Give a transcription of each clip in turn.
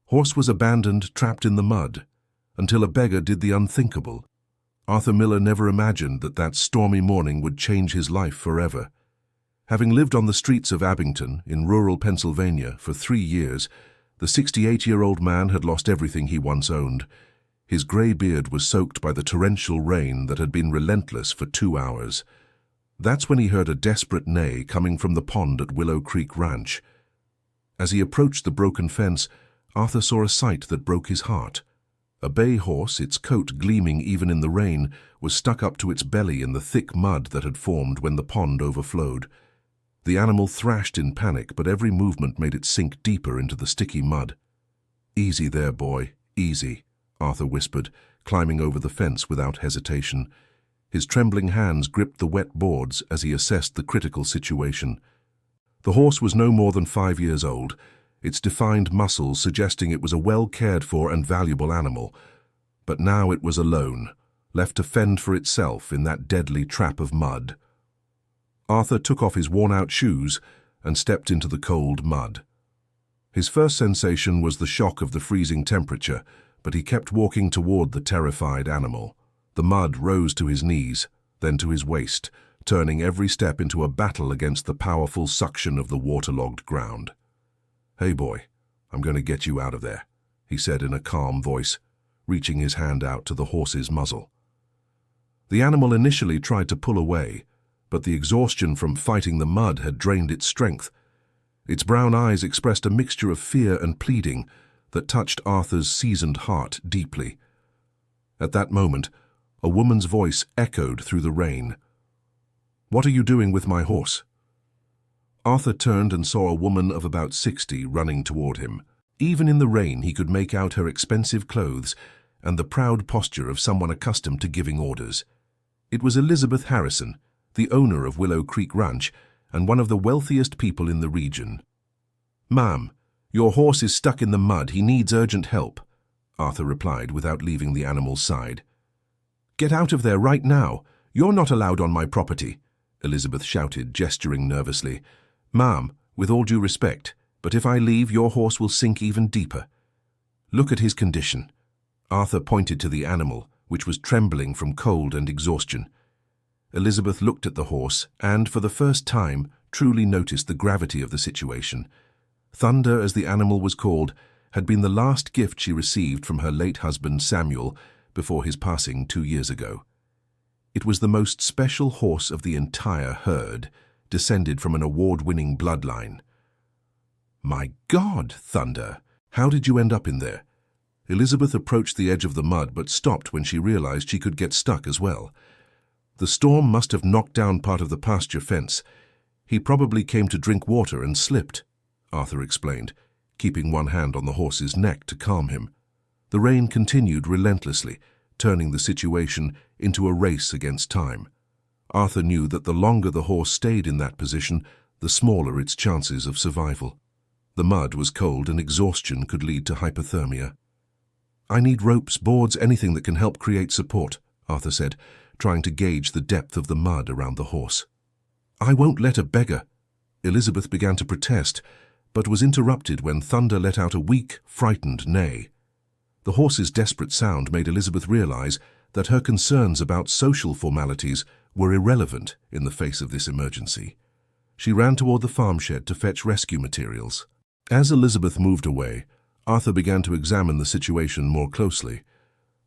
Horse was abandoned, trapped in the mud, until a beggar did the unthinkable. Arthur Miller never imagined that that stormy morning would change his life forever. Having lived on the streets of Abington, in rural Pennsylvania, for 3 years, the 68-year-old man had lost everything he once owned. His grey beard was soaked by the torrential rain that had been relentless for 2 hours. That's when he heard a desperate neigh coming from the pond at Willow Creek Ranch. As he approached the broken fence, Arthur saw a sight that broke his heart. A bay horse, its coat gleaming even in the rain, was stuck up to its belly in the thick mud that had formed when the pond overflowed. The animal thrashed in panic, but every movement made it sink deeper into the sticky mud. "Easy there, boy, easy," Arthur whispered, climbing over the fence without hesitation. His trembling hands gripped the wet boards as he assessed the critical situation. The horse was no more than 5 years old, its defined muscles suggesting it was a well-cared-for and valuable animal. But now it was alone, left to fend for itself in that deadly trap of mud. Arthur took off his worn-out shoes and stepped into the cold mud. His first sensation was the shock of the freezing temperature, but he kept walking toward the terrified animal. The mud rose to his knees, then to his waist, turning every step into a battle against the powerful suction of the waterlogged ground. "Hey, boy, I'm going to get you out of there," he said in a calm voice, reaching his hand out to the horse's muzzle. The animal initially tried to pull away, but the exhaustion from fighting the mud had drained its strength. Its brown eyes expressed a mixture of fear and pleading that touched Arthur's seasoned heart deeply. At that moment, a woman's voice echoed through the rain. "What are you doing with my horse?" Arthur turned and saw a woman of about 60 running toward him. Even in the rain, he could make out her expensive clothes and the proud posture of someone accustomed to giving orders. It was Elizabeth Harrison, the owner of Willow Creek Ranch and one of the wealthiest people in the region. "Ma'am, your horse is stuck in the mud. He needs urgent help," Arthur replied without leaving the animal's side. "Get out of there right now. You're not allowed on my property," Elizabeth shouted, gesturing nervously. "Ma'am, with all due respect, but if I leave, your horse will sink even deeper. Look at his condition." Arthur pointed to the animal, which was trembling from cold and exhaustion. Elizabeth looked at the horse and, for the first time, truly noticed the gravity of the situation. Thunder, as the animal was called, had been the last gift she received from her late husband Samuel before his passing 2 years ago. It was the most special horse of the entire herd, descended from an award-winning bloodline. "My God, Thunder! How did you end up in there?" Elizabeth approached the edge of the mud but stopped when she realized she could get stuck as well. "The storm must have knocked down part of the pasture fence. He probably came to drink water and slipped," Arthur explained, keeping one hand on the horse's neck to calm him. The rain continued relentlessly, turning the situation into a race against time. Arthur knew that the longer the horse stayed in that position, the smaller its chances of survival. The mud was cold and exhaustion could lead to hypothermia. "I need ropes, boards, anything that can help create support," Arthur said, trying to gauge the depth of the mud around the horse. "I won't let a beggar." Elizabeth began to protest, but was interrupted when Thunder let out a weak, frightened neigh. The horse's desperate sound made Elizabeth realize that her concerns about social formalities were irrelevant in the face of this emergency. She ran toward the farm shed to fetch rescue materials. As Elizabeth moved away, Arthur began to examine the situation more closely.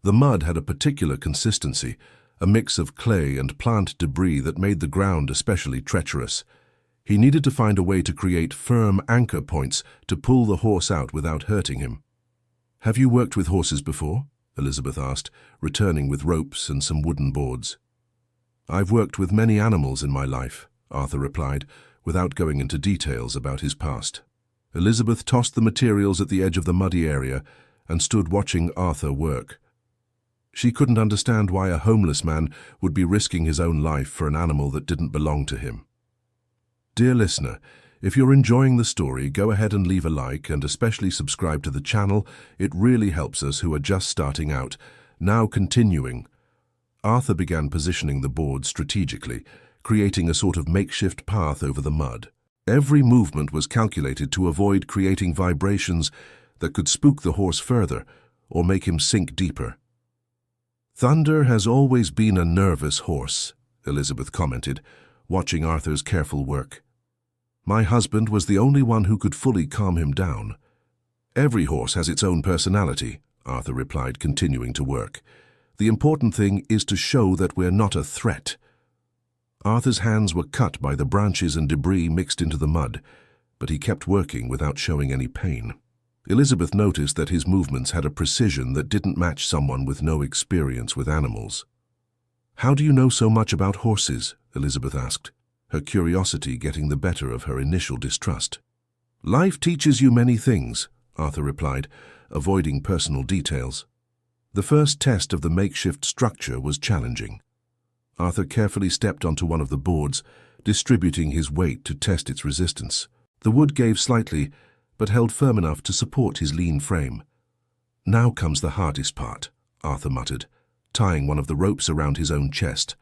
The mud had a particular consistency, a mix of clay and plant debris that made the ground especially treacherous. He needed to find a way to create firm anchor points to pull the horse out without hurting him. "Have you worked with horses before?" Elizabeth asked, returning with ropes and some wooden boards. "I've worked with many animals in my life," Arthur replied, without going into details about his past. Elizabeth tossed the materials at the edge of the muddy area and stood watching Arthur work. She couldn't understand why a homeless man would be risking his own life for an animal that didn't belong to him. Dear listener, if you're enjoying the story, go ahead and leave a like and especially subscribe to the channel. It really helps us who are just starting out. Now continuing. Arthur began positioning the board strategically, creating a sort of makeshift path over the mud. Every movement was calculated to avoid creating vibrations that could spook the horse further or make him sink deeper. "Thunder has always been a nervous horse," Elizabeth commented, watching Arthur's careful work. "My husband was the only one who could fully calm him down." "Every horse has its own personality," Arthur replied, continuing to work. "The important thing is to show that we're not a threat." Arthur's hands were cut by the branches and debris mixed into the mud, but he kept working without showing any pain. Elizabeth noticed that his movements had a precision that didn't match someone with no experience with animals. "How do you know so much about horses?" Elizabeth asked, her curiosity getting the better of her initial distrust. "Life teaches you many things," Arthur replied, avoiding personal details. The first test of the makeshift structure was challenging. Arthur carefully stepped onto one of the boards, distributing his weight to test its resistance. The wood gave slightly, but held firm enough to support his lean frame. "Now comes the hardest part," Arthur muttered, tying one of the ropes around his own chest.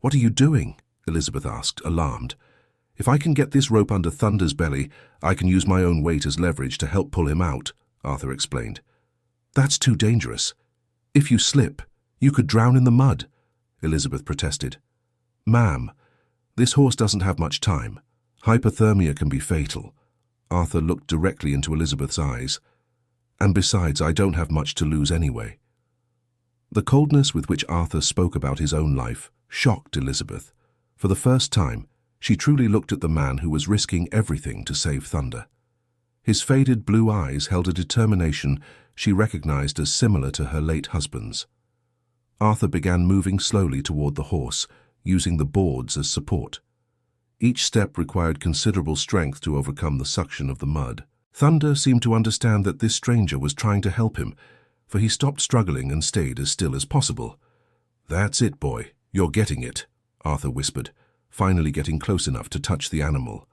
"What are you doing?" Elizabeth asked, alarmed. "If I can get this rope under Thunder's belly, I can use my own weight as leverage to help pull him out," Arthur explained. "That's too dangerous. If you slip, you could drown in the mud," Elizabeth protested. "Ma'am, this horse doesn't have much time. Hypothermia can be fatal." Arthur looked directly into Elizabeth's eyes. "And besides, I don't have much to lose anyway." The coldness with which Arthur spoke about his own life shocked Elizabeth. For the first time, she truly looked at the man who was risking everything to save Thunder. His faded blue eyes held a determination she recognized as similar to her late husband's. Arthur began moving slowly toward the horse, using the boards as support. Each step required considerable strength to overcome the suction of the mud. Thunder seemed to understand that this stranger was trying to help him, for he stopped struggling and stayed as still as possible. "That's it, boy. You're getting it," Arthur whispered, finally getting close enough to touch the animal.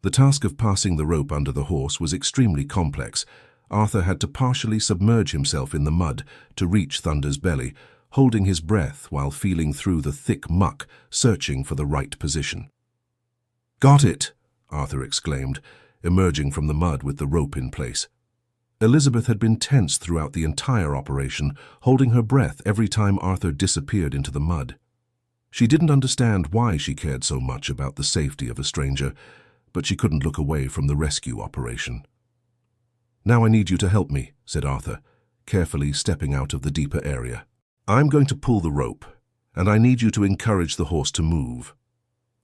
The task of passing the rope under the horse was extremely complex. Arthur had to partially submerge himself in the mud to reach Thunder's belly, holding his breath while feeling through the thick muck, searching for the right position. "Got it!" Arthur exclaimed, emerging from the mud with the rope in place. Elizabeth had been tense throughout the entire operation, holding her breath every time Arthur disappeared into the mud. She didn't understand why she cared so much about the safety of a stranger, but she couldn't look away from the rescue operation. "Now I need you to help me," said Arthur, carefully stepping out of the deeper area. "I'm going to pull the rope, and I need you to encourage the horse to move."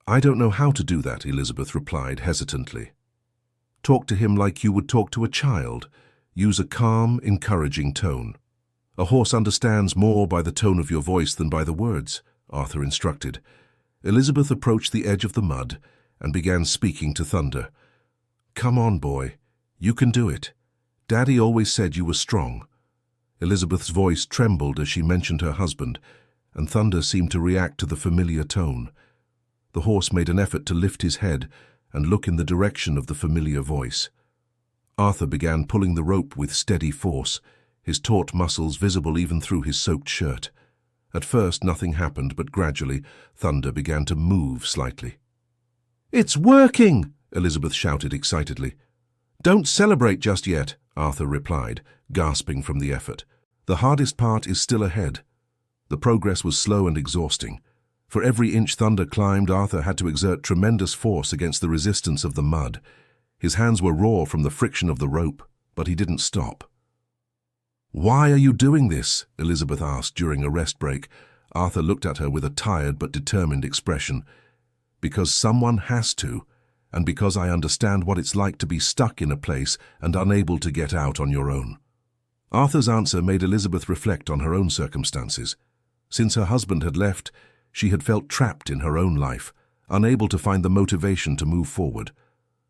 "I don't know how to do that," Elizabeth replied hesitantly. "Talk to him like you would talk to a child. Use a calm, encouraging tone. A horse understands more by the tone of your voice than by the words," Arthur instructed. Elizabeth approached the edge of the mud and began speaking to Thunder. "Come on, boy. You can do it. Daddy always said you were strong." Elizabeth's voice trembled as she mentioned her husband, and Thunder seemed to react to the familiar tone. The horse made an effort to lift his head and look in the direction of the familiar voice. Arthur began pulling the rope with steady force, his taut muscles visible even through his soaked shirt. At first nothing happened, but gradually Thunder began to move slightly. "It's working!" Elizabeth shouted excitedly. "Don't celebrate just yet," Arthur replied, gasping from the effort. "The hardest part is still ahead." The progress was slow and exhausting. For every inch Thunder climbed, Arthur had to exert tremendous force against the resistance of the mud. His hands were raw from the friction of the rope, but he didn't stop. "Why are you doing this?" Elizabeth asked during a rest break. Arthur looked at her with a tired but determined expression. "Because someone has to, and because I understand what it's like to be stuck in a place and unable to get out on your own." Arthur's answer made Elizabeth reflect on her own circumstances. Since her husband had left, she had felt trapped in her own life, unable to find the motivation to move forward.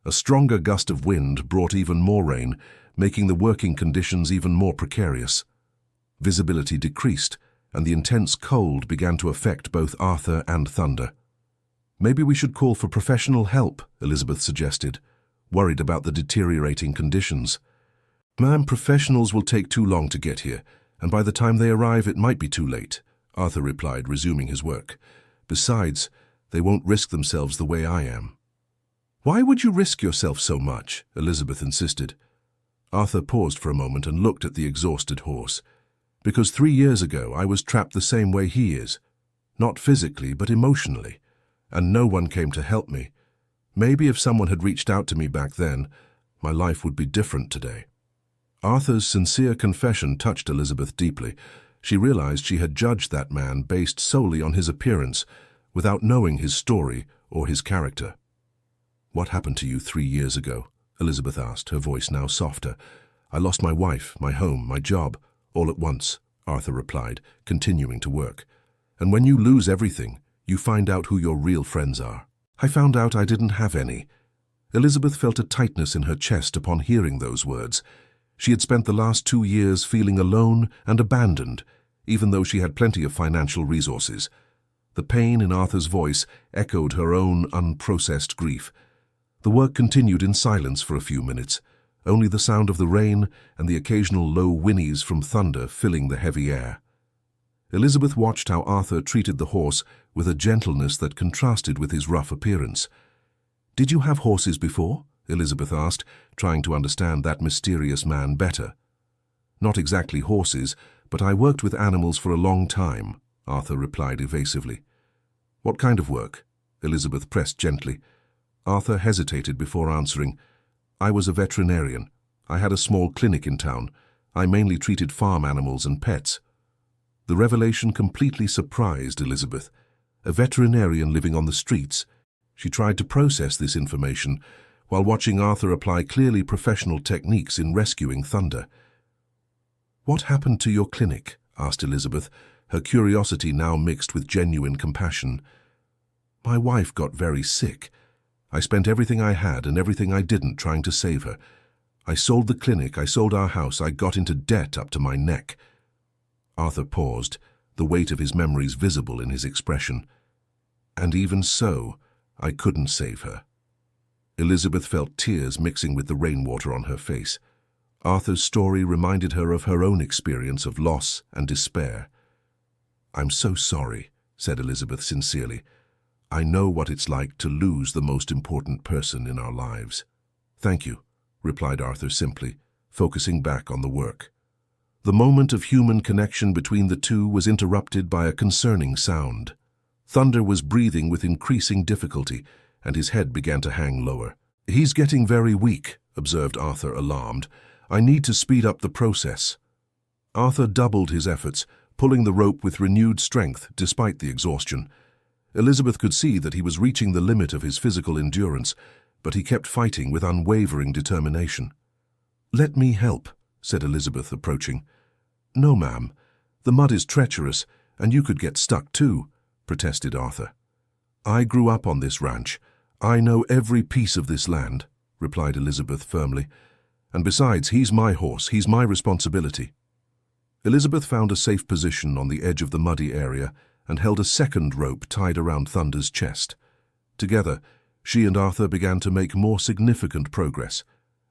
A stronger gust of wind brought even more rain, making the working conditions even more precarious. Visibility decreased, and the intense cold began to affect both Arthur and Thunder. "Maybe we should call for professional help," Elizabeth suggested, worried about the deteriorating conditions. "Ma'am, professionals will take too long to get here, and by the time they arrive it might be too late," Arthur replied, resuming his work. "Besides, they won't risk themselves the way I am." "Why would you risk yourself so much?" Elizabeth insisted. Arthur paused for a moment and looked at the exhausted horse. Because 3 years ago I was trapped the same way he is. Not physically, but emotionally. And no one came to help me. Maybe if someone had reached out to me back then, my life would be different today. Arthur's sincere confession touched Elizabeth deeply. She realized she had judged that man based solely on his appearance, without knowing his story or his character. "What happened to you 3 years ago?" Elizabeth asked, her voice now softer. "I lost my wife, my home, my job, all at once," Arthur replied, continuing to work. "And when you lose everything, you find out who your real friends are. I found out I didn't have any." Elizabeth felt a tightness in her chest upon hearing those words. She had spent the last 2 years feeling alone and abandoned, even though she had plenty of financial resources. The pain in Arthur's voice echoed her own unprocessed grief. The work continued in silence for a few minutes, only the sound of the rain and the occasional low whinnies from thunder filling the heavy air. Elizabeth watched how Arthur treated the horse with a gentleness that contrasted with his rough appearance. "Did you have horses before?" Elizabeth asked, trying to understand that mysterious man better. "Not exactly horses, but I worked with animals for a long time," Arthur replied evasively. "What kind of work?" Elizabeth pressed gently. Arthur hesitated before answering. "I was a veterinarian. I had a small clinic in town. I mainly treated farm animals and pets." The revelation completely surprised Elizabeth. A veterinarian living on the streets. She tried to process this information while watching Arthur apply clearly professional techniques in rescuing Thunder. "What happened to your clinic?" asked Elizabeth, her curiosity now mixed with genuine compassion. "My wife got very sick. I spent everything I had and everything I didn't trying to save her. I sold the clinic, I sold our house, I got into debt up to my neck." Arthur paused, the weight of his memories visible in his expression. "And even so, I couldn't save her." Elizabeth felt tears mixing with the rainwater on her face. Arthur's story reminded her of her own experience of loss and despair. "I'm so sorry," said Elizabeth sincerely. "I know what it's like to lose the most important person in our lives." "Thank you," replied Arthur simply, focusing back on the work. The moment of human connection between the two was interrupted by a concerning sound. Thunder was breathing with increasing difficulty, and his head began to hang lower. "He's getting very weak," observed Arthur, alarmed. "I need to speed up the process." Arthur doubled his efforts, pulling the rope with renewed strength despite the exhaustion. Elizabeth could see that he was reaching the limit of his physical endurance, but he kept fighting with unwavering determination. "Let me help," said Elizabeth, approaching. "No, ma'am. The mud is treacherous, and you could get stuck too," protested Arthur. "I grew up on this ranch. I know every piece of this land," replied Elizabeth firmly. "And besides, he's my horse, he's my responsibility." Elizabeth found a safe position on the edge of the muddy area and held a second rope tied around Thunder's chest. Together, she and Arthur began to make more significant progress.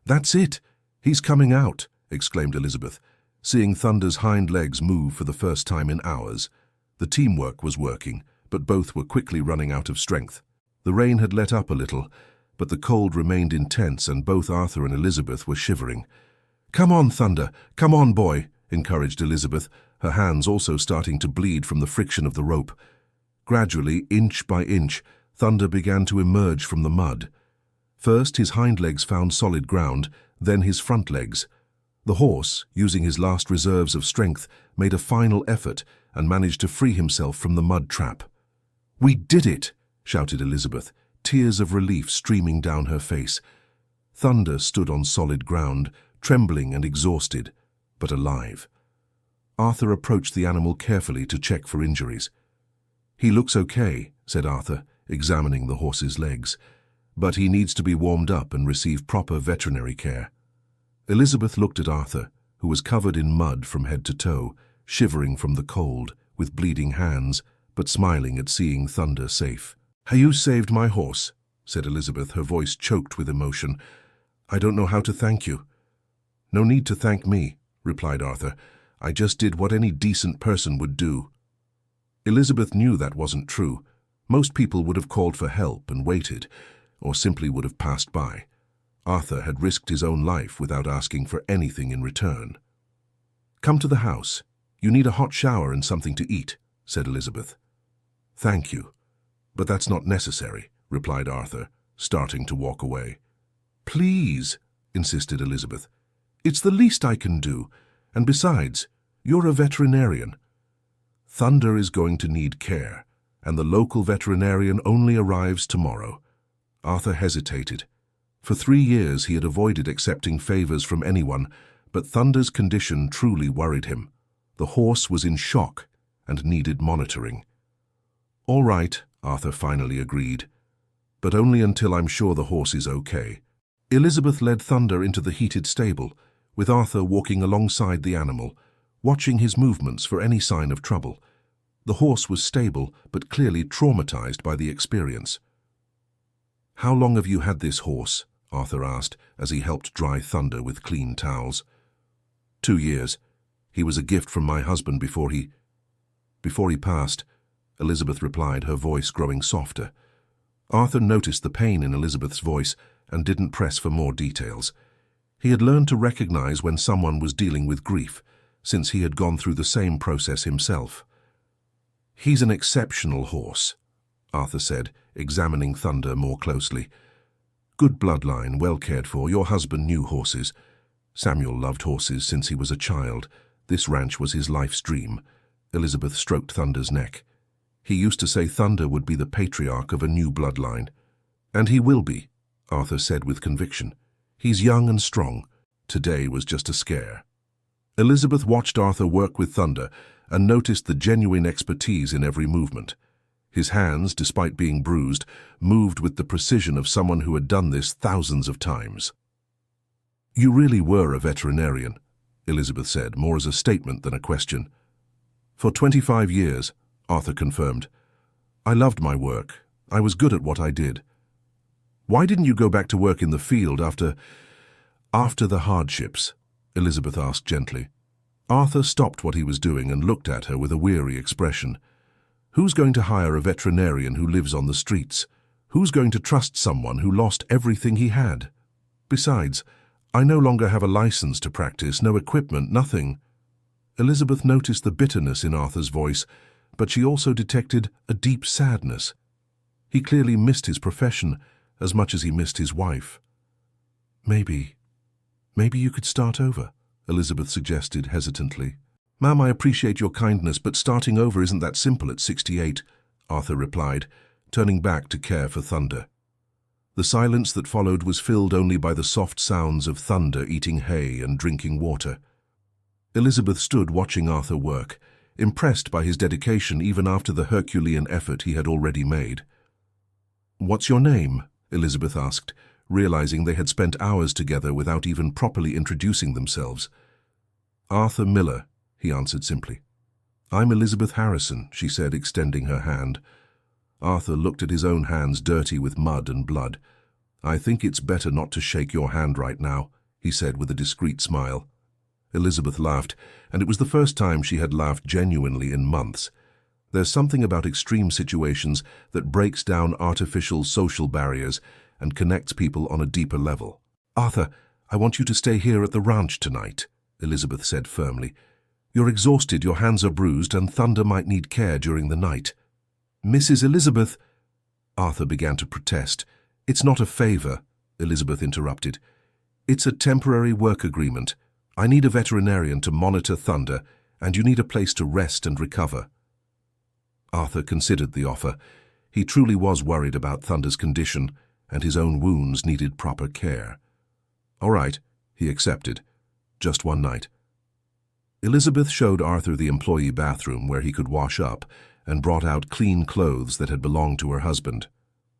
"That's it! He's coming out!" exclaimed Elizabeth, seeing Thunder's hind legs move for the first time in hours. The teamwork was working, but both were quickly running out of strength. The rain had let up a little, but the cold remained intense and both Arthur and Elizabeth were shivering. "Come on, Thunder! Come on, boy!" encouraged Elizabeth, her hands also starting to bleed from the friction of the rope. Gradually, inch by inch, Thunder began to emerge from the mud. First, his hind legs found solid ground, then his front legs. The horse, using his last reserves of strength, made a final effort and managed to free himself from the mud trap. "We did it!" shouted Elizabeth, tears of relief streaming down her face. Thunder stood on solid ground, trembling and exhausted, but alive. Arthur approached the animal carefully to check for injuries. "He looks okay," said Arthur, examining the horse's legs, "but he needs to be warmed up and receive proper veterinary care." Elizabeth looked at Arthur, who was covered in mud from head to toe, shivering from the cold, with bleeding hands, but smiling at seeing Thunder safe. "You saved my horse," said Elizabeth, her voice choked with emotion. "I don't know how to thank you." "No need to thank me," replied Arthur. "I just did what any decent person would do." Elizabeth knew that wasn't true. Most people would have called for help and waited, or simply would have passed by. Arthur had risked his own life without asking for anything in return. "Come to the house. You need a hot shower and something to eat," said Elizabeth. "Thank you, but that's not necessary," replied Arthur, starting to walk away. "Please," insisted Elizabeth. "It's the least I can do, and besides, you're a veterinarian." "Thunder is going to need care, and the local veterinarian only arrives tomorrow." Arthur hesitated. For 3 years he had avoided accepting favors from anyone, but Thunder's condition truly worried him. The horse was in shock and needed monitoring. "All right," Arthur finally agreed, "but only until I'm sure the horse is okay." Elizabeth led Thunder into the heated stable, with Arthur walking alongside the animal, watching his movements for any sign of trouble. The horse was stable, but clearly traumatized by the experience. "How long have you had this horse?" Arthur asked as he helped dry Thunder with clean towels. 2 years. He was a gift from my husband before he passed," Elizabeth replied, her voice growing softer. Arthur noticed the pain in Elizabeth's voice and didn't press for more details. He had learned to recognize when someone was dealing with grief, since he had gone through the same process himself. "He's an exceptional horse," Arthur said, examining Thunder more closely. "Good bloodline, well cared for. Your husband knew horses. Samuel loved horses since he was a child. This ranch was his life's dream." Elizabeth stroked Thunder's neck. "He used to say Thunder would be the patriarch of a new bloodline." "And he will be," Arthur said with conviction. "He's young and strong. Today was just a scare." Elizabeth watched Arthur work with Thunder and noticed the genuine expertise in every movement. His hands, despite being bruised, moved with the precision of someone who had done this thousands of times. "You really were a veterinarian," Elizabeth said, more as a statement than a question. "For 25 years, Arthur confirmed. "I loved my work. I was good at what I did." "Why didn't you go back to work in the field after the hardships?" Elizabeth asked gently. Arthur stopped what he was doing and looked at her with a weary expression. "Who's going to hire a veterinarian who lives on the streets? Who's going to trust someone who lost everything he had? Besides, I no longer have a license to practice, no equipment, nothing." Elizabeth noticed the bitterness in Arthur's voice, but she also detected a deep sadness. He clearly missed his profession as much as he missed his wife. Maybe you could start over," Elizabeth suggested hesitantly. "Ma'am, I appreciate your kindness, but starting over isn't that simple at 68, Arthur replied, turning back to care for Thunder. The silence that followed was filled only by the soft sounds of Thunder eating hay and drinking water. Elizabeth stood watching Arthur work, impressed by his dedication even after the Herculean effort he had already made. "What's your name?" Elizabeth asked, realizing they had spent hours together without even properly introducing themselves. "Arthur Miller," he answered simply. "I'm Elizabeth Harrison," she said, extending her hand. Arthur looked at his own hands dirty with mud and blood. "I think it's better not to shake your hand right now," he said with a discreet smile. Elizabeth laughed, and it was the first time she had laughed genuinely in months. There's something about extreme situations that breaks down artificial social barriers and connects people on a deeper level. "Arthur, I want you to stay here at the ranch tonight," Elizabeth said firmly. "You're exhausted, your hands are bruised, and Thunder might need care during the night." "Mrs. Elizabeth," Arthur began to protest. "It's not a favor," Elizabeth interrupted. "It's a temporary work agreement. I need a veterinarian to monitor Thunder, and you need a place to rest and recover." Arthur considered the offer. He truly was worried about Thunder's condition, and his own wounds needed proper care. "All right," he accepted. "Just one night." Elizabeth showed Arthur the employee bathroom where he could wash up and brought out clean clothes that had belonged to her husband.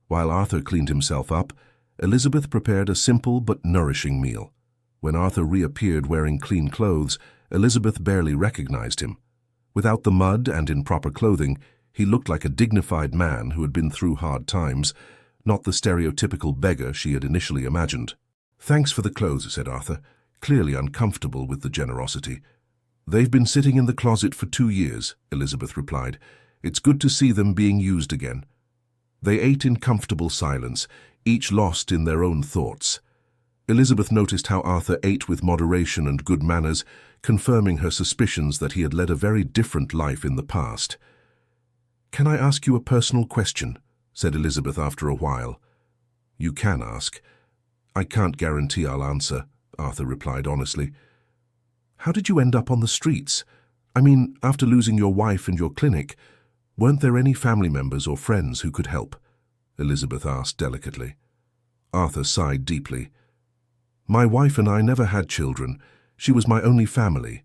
While Arthur cleaned himself up, Elizabeth prepared a simple but nourishing meal. When Arthur reappeared wearing clean clothes, Elizabeth barely recognized him. Without the mud and in proper clothing, he looked like a dignified man who had been through hard times, not the stereotypical beggar she had initially imagined. "Thanks for the clothes," said Arthur, clearly uncomfortable with the generosity. "They've been sitting in the closet for 2 years," Elizabeth replied. "It's good to see them being used again." They ate in comfortable silence, each lost in their own thoughts. Elizabeth noticed how Arthur ate with moderation and good manners, confirming her suspicions that he had led a very different life in the past. "Can I ask you a personal question?" said Elizabeth after a while. "You can ask. I can't guarantee I'll answer," Arthur replied honestly. "How did you end up on the streets? I mean, after losing your wife and your clinic, weren't there any family members or friends who could help?" Elizabeth asked delicately. Arthur sighed deeply. "My wife and I never had children. She was my only family.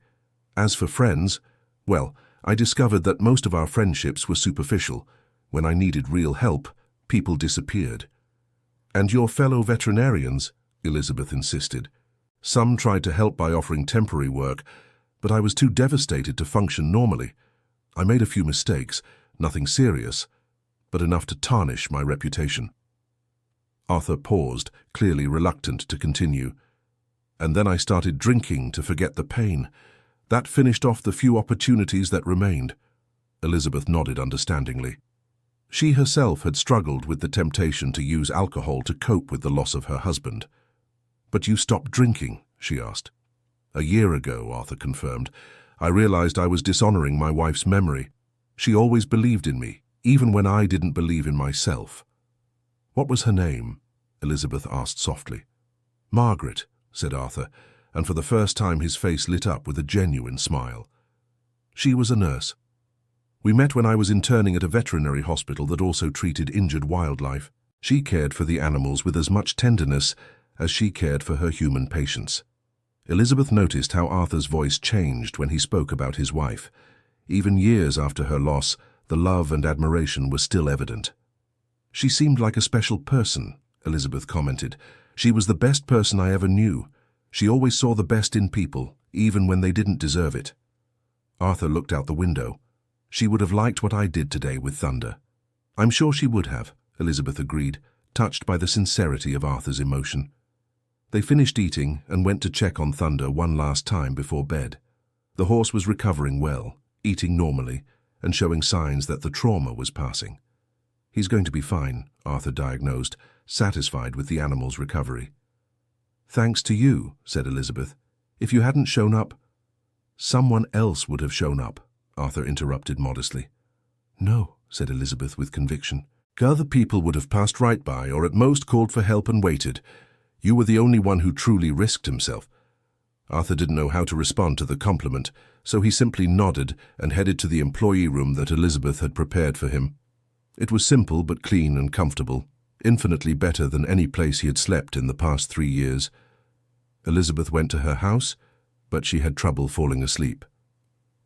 As for friends, well, I discovered that most of our friendships were superficial. When I needed real help, people disappeared." "And your fellow veterinarians?" Elizabeth insisted. "Some tried to help by offering temporary work, but I was too devastated to function normally. I made a few mistakes, nothing serious, but enough to tarnish my reputation." Arthur paused, clearly reluctant to continue. "And then I started drinking to forget the pain. That finished off the few opportunities that remained." Elizabeth nodded understandingly. She herself had struggled with the temptation to use alcohol to cope with the loss of her husband. "But you stopped drinking?" she asked. "A year ago," Arthur confirmed. "I realized I was dishonoring my wife's memory. She always believed in me, even when I didn't believe in myself." "What was her name?" Elizabeth asked softly. "Margaret," said Arthur, and for the first time his face lit up with a genuine smile. "She was a nurse. We met when I was interning at a veterinary hospital that also treated injured wildlife. She cared for the animals with as much tenderness as she cared for her human patients." Elizabeth noticed how Arthur's voice changed when he spoke about his wife. Even years after her loss, the love and admiration were still evident. "She seemed like a special person," Elizabeth commented. "She was the best person I ever knew. She always saw the best in people, even when they didn't deserve it." Arthur looked out the window. "She would have liked what I did today with Thunder." "I'm sure she would have," Elizabeth agreed, touched by the sincerity of Arthur's emotion. They finished eating and went to check on Thunder one last time before bed. The horse was recovering well, eating normally, and showing signs that the trauma was passing. "He's going to be fine," Arthur diagnosed, satisfied with the animal's recovery. "Thanks to you," said Elizabeth. "If you hadn't shown up—" "Someone else would have shown up," Arthur interrupted modestly. "No," said Elizabeth with conviction. "Other people would have passed right by or at most called for help and waited. You were the only one who truly risked himself." Arthur didn't know how to respond to the compliment, so he simply nodded and headed to the employee room that Elizabeth had prepared for him. It was simple but clean and comfortable, infinitely better than any place he had slept in the past 3 years. Elizabeth went to her house, but she had trouble falling asleep.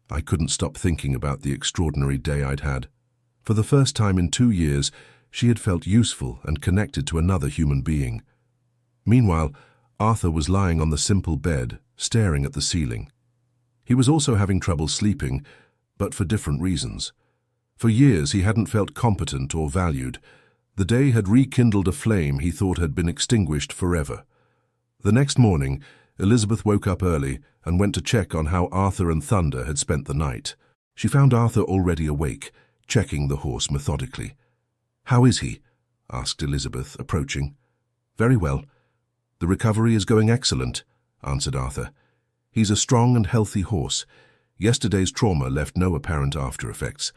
"I couldn't stop thinking about the extraordinary day I'd had." For the first time in 2 years, she had felt useful and connected to another human being. Meanwhile, Arthur was lying on the simple bed, staring at the ceiling. He was also having trouble sleeping, but for different reasons. For years he hadn't felt competent or valued. The day had rekindled a flame he thought had been extinguished forever. The next morning, Elizabeth woke up early and went to check on how Arthur and Thunder had spent the night. She found Arthur already awake, checking the horse methodically. "How is he?" asked Elizabeth, approaching. "Very well. The recovery is going excellent," answered Arthur. "He's a strong and healthy horse. Yesterday's trauma left no apparent after-effects."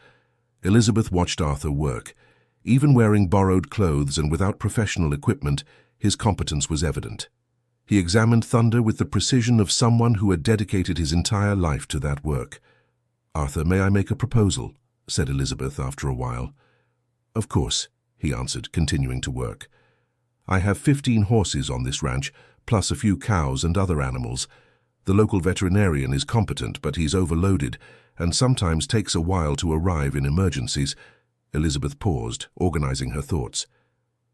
Elizabeth watched Arthur work. Even wearing borrowed clothes and without professional equipment, his competence was evident. He examined Thunder with the precision of someone who had dedicated his entire life to that work. "Arthur, may I make a proposal?" said Elizabeth after a while. "Of course," he answered, continuing to work. "I have 15 horses on this ranch, plus a few cows and other animals. The local veterinarian is competent, but he's overloaded, and sometimes takes a while to arrive in emergencies." Elizabeth paused, organizing her thoughts.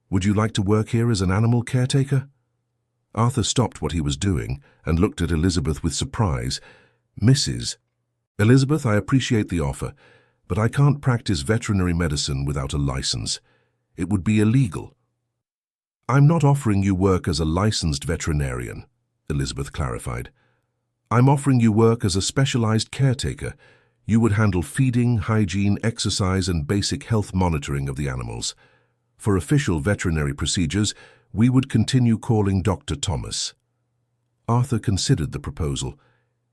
"Would you like to work here as an animal caretaker?" Arthur stopped what he was doing and looked at Elizabeth with surprise. "Mrs. Elizabeth, I appreciate the offer, but I can't practice veterinary medicine without a license. It would be illegal." "I'm not offering you work as a licensed veterinarian," Elizabeth clarified. "I'm offering you work as a specialized caretaker. You would handle feeding, hygiene, exercise, and basic health monitoring of the animals. For official veterinary procedures, We would continue calling Dr. Thomas. Arthur considered the proposal.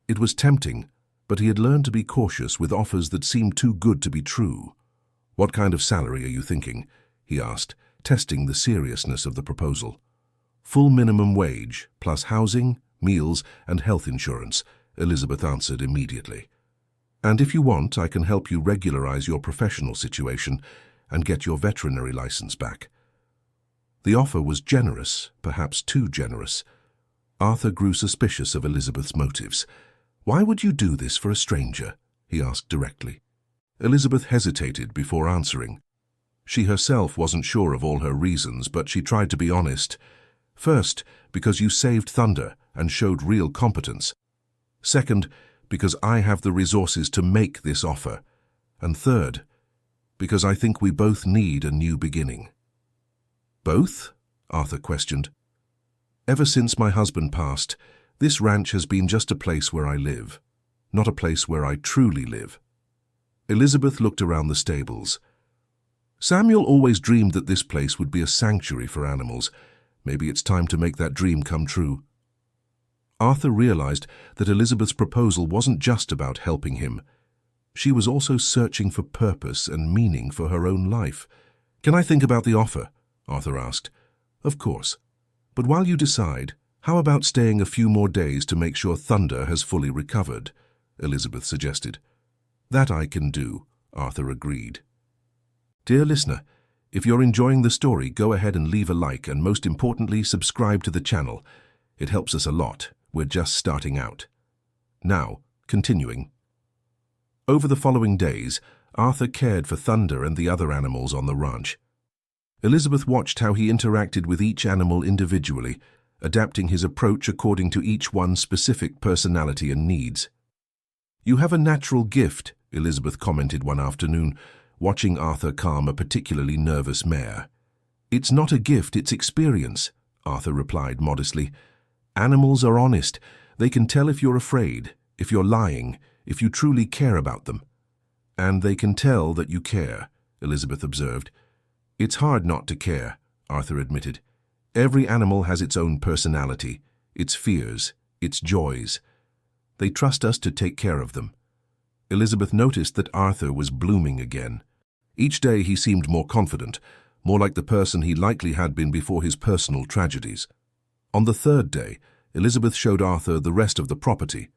It was tempting, but he had learned to be cautious with offers that seemed too good to be true. "What kind of salary are you thinking?" he asked, testing the seriousness of the proposal. "Full minimum wage, plus housing, meals, and health insurance," Elizabeth answered immediately. "And if you want, I can help you regularize your professional situation and get your veterinary license back." The offer was generous, perhaps too generous. Arthur grew suspicious of Elizabeth's motives. "Why would you do this for a stranger?" he asked directly. Elizabeth hesitated before answering. She herself wasn't sure of all her reasons, but she tried to be honest. "First, because you saved Thunder and showed real competence. Second, because I have the resources to make this offer. And third, because I think we both need a new beginning." "Both?" Arthur questioned. "Ever since my husband passed, this ranch has been just a place where I live, not a place where I truly live." Elizabeth looked around the stables. "Samuel always dreamed that this place would be a sanctuary for animals. Maybe it's time to make that dream come true." Arthur realized that Elizabeth's proposal wasn't just about helping him. She was also searching for purpose and meaning for her own life. "Can I think about the offer?" Arthur asked. "Of course. But while you decide, how about staying a few more days to make sure Thunder has fully recovered?" Elizabeth suggested. "That I can do," Arthur agreed. Dear listener, if you're enjoying the story, go ahead and leave a like and, most importantly, subscribe to the channel. It helps us a lot. We're just starting out. Now, continuing. Over the following days, Arthur cared for Thunder and the other animals on the ranch. Elizabeth watched how he interacted with each animal individually, adapting his approach according to each one's specific personality and needs. "You have a natural gift," Elizabeth commented one afternoon, watching Arthur calm a particularly nervous mare. "It's not a gift, it's experience," Arthur replied modestly. "Animals are honest. They can tell if you're afraid, if you're lying, if you truly care about them." "And they can tell that you care," Elizabeth observed. "It's hard not to care," Arthur admitted. "Every animal has its own personality, its fears, its joys. They trust us to take care of them." Elizabeth noticed that Arthur was blooming again. Each day he seemed more confident, more like the person he likely had been before his personal tragedies. On the third day, Elizabeth showed Arthur the rest of the property.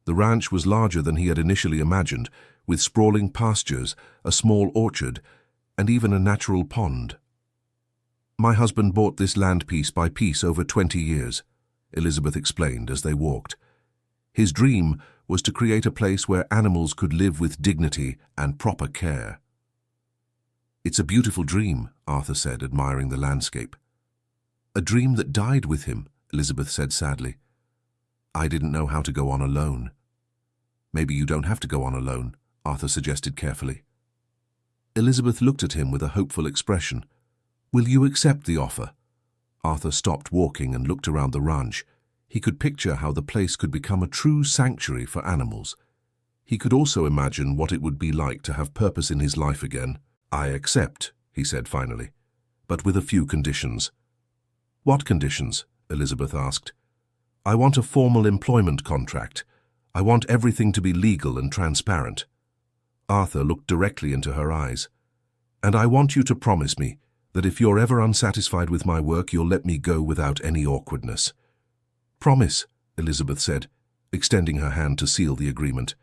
The ranch was larger than he had initially imagined, with sprawling pastures, a small orchard, and even a natural pond. "My husband bought this land piece by piece over 20 years, Elizabeth explained as they walked. "His dream was to create a place where animals could live with dignity and proper care." "It's a beautiful dream," Arthur said, admiring the landscape. "A dream that died with him," Elizabeth said sadly. "I didn't know how to go on alone." "Maybe you don't have to go on alone," Arthur suggested carefully. Elizabeth looked at him with a hopeful expression. "Will you accept the offer?" Arthur stopped walking and looked around the ranch. He could picture how the place could become a true sanctuary for animals. He could also imagine what it would be like to have purpose in his life again. "I accept," he said finally, "but with a few conditions." "What conditions?" Elizabeth asked. "I want a formal employment contract. I want everything to be legal and transparent." Arthur looked directly into her eyes. "And I want you to promise me that if you're ever unsatisfied with my work, you'll let me go without any awkwardness." "Promise," Elizabeth said, extending her hand to seal the agreement.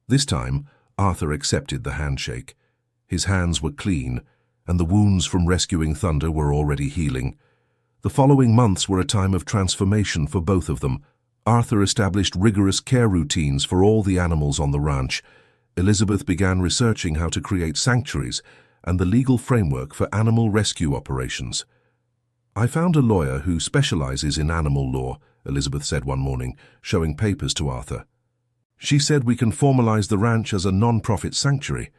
This time, Arthur accepted the handshake. His hands were clean, and the wounds from rescuing Thunder were already healing. The following months were a time of transformation for both of them. Arthur established rigorous care routines for all the animals on the ranch. Elizabeth began researching how to create sanctuaries and the legal framework for animal rescue operations. "I found a lawyer who specializes in animal law," Elizabeth said one morning, showing papers to Arthur. "She said we can formalize the ranch as a non-profit sanctuary.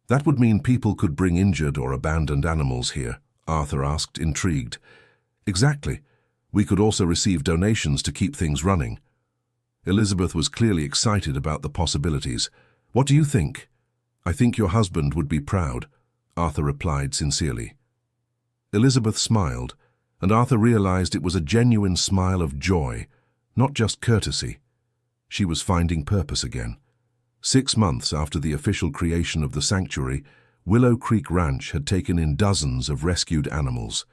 That would mean people could bring injured or abandoned animals here," Arthur asked, intrigued. "Exactly. We could also receive donations to keep things running." Elizabeth was clearly excited about the possibilities. "What do you think?" "I think your husband would be proud," Arthur replied sincerely. Elizabeth smiled. and Arthur realized it was a genuine smile of joy, not just courtesy. She was finding purpose again. 6 months after the official creation of the sanctuary, Willow Creek Ranch had taken in dozens of rescued animals.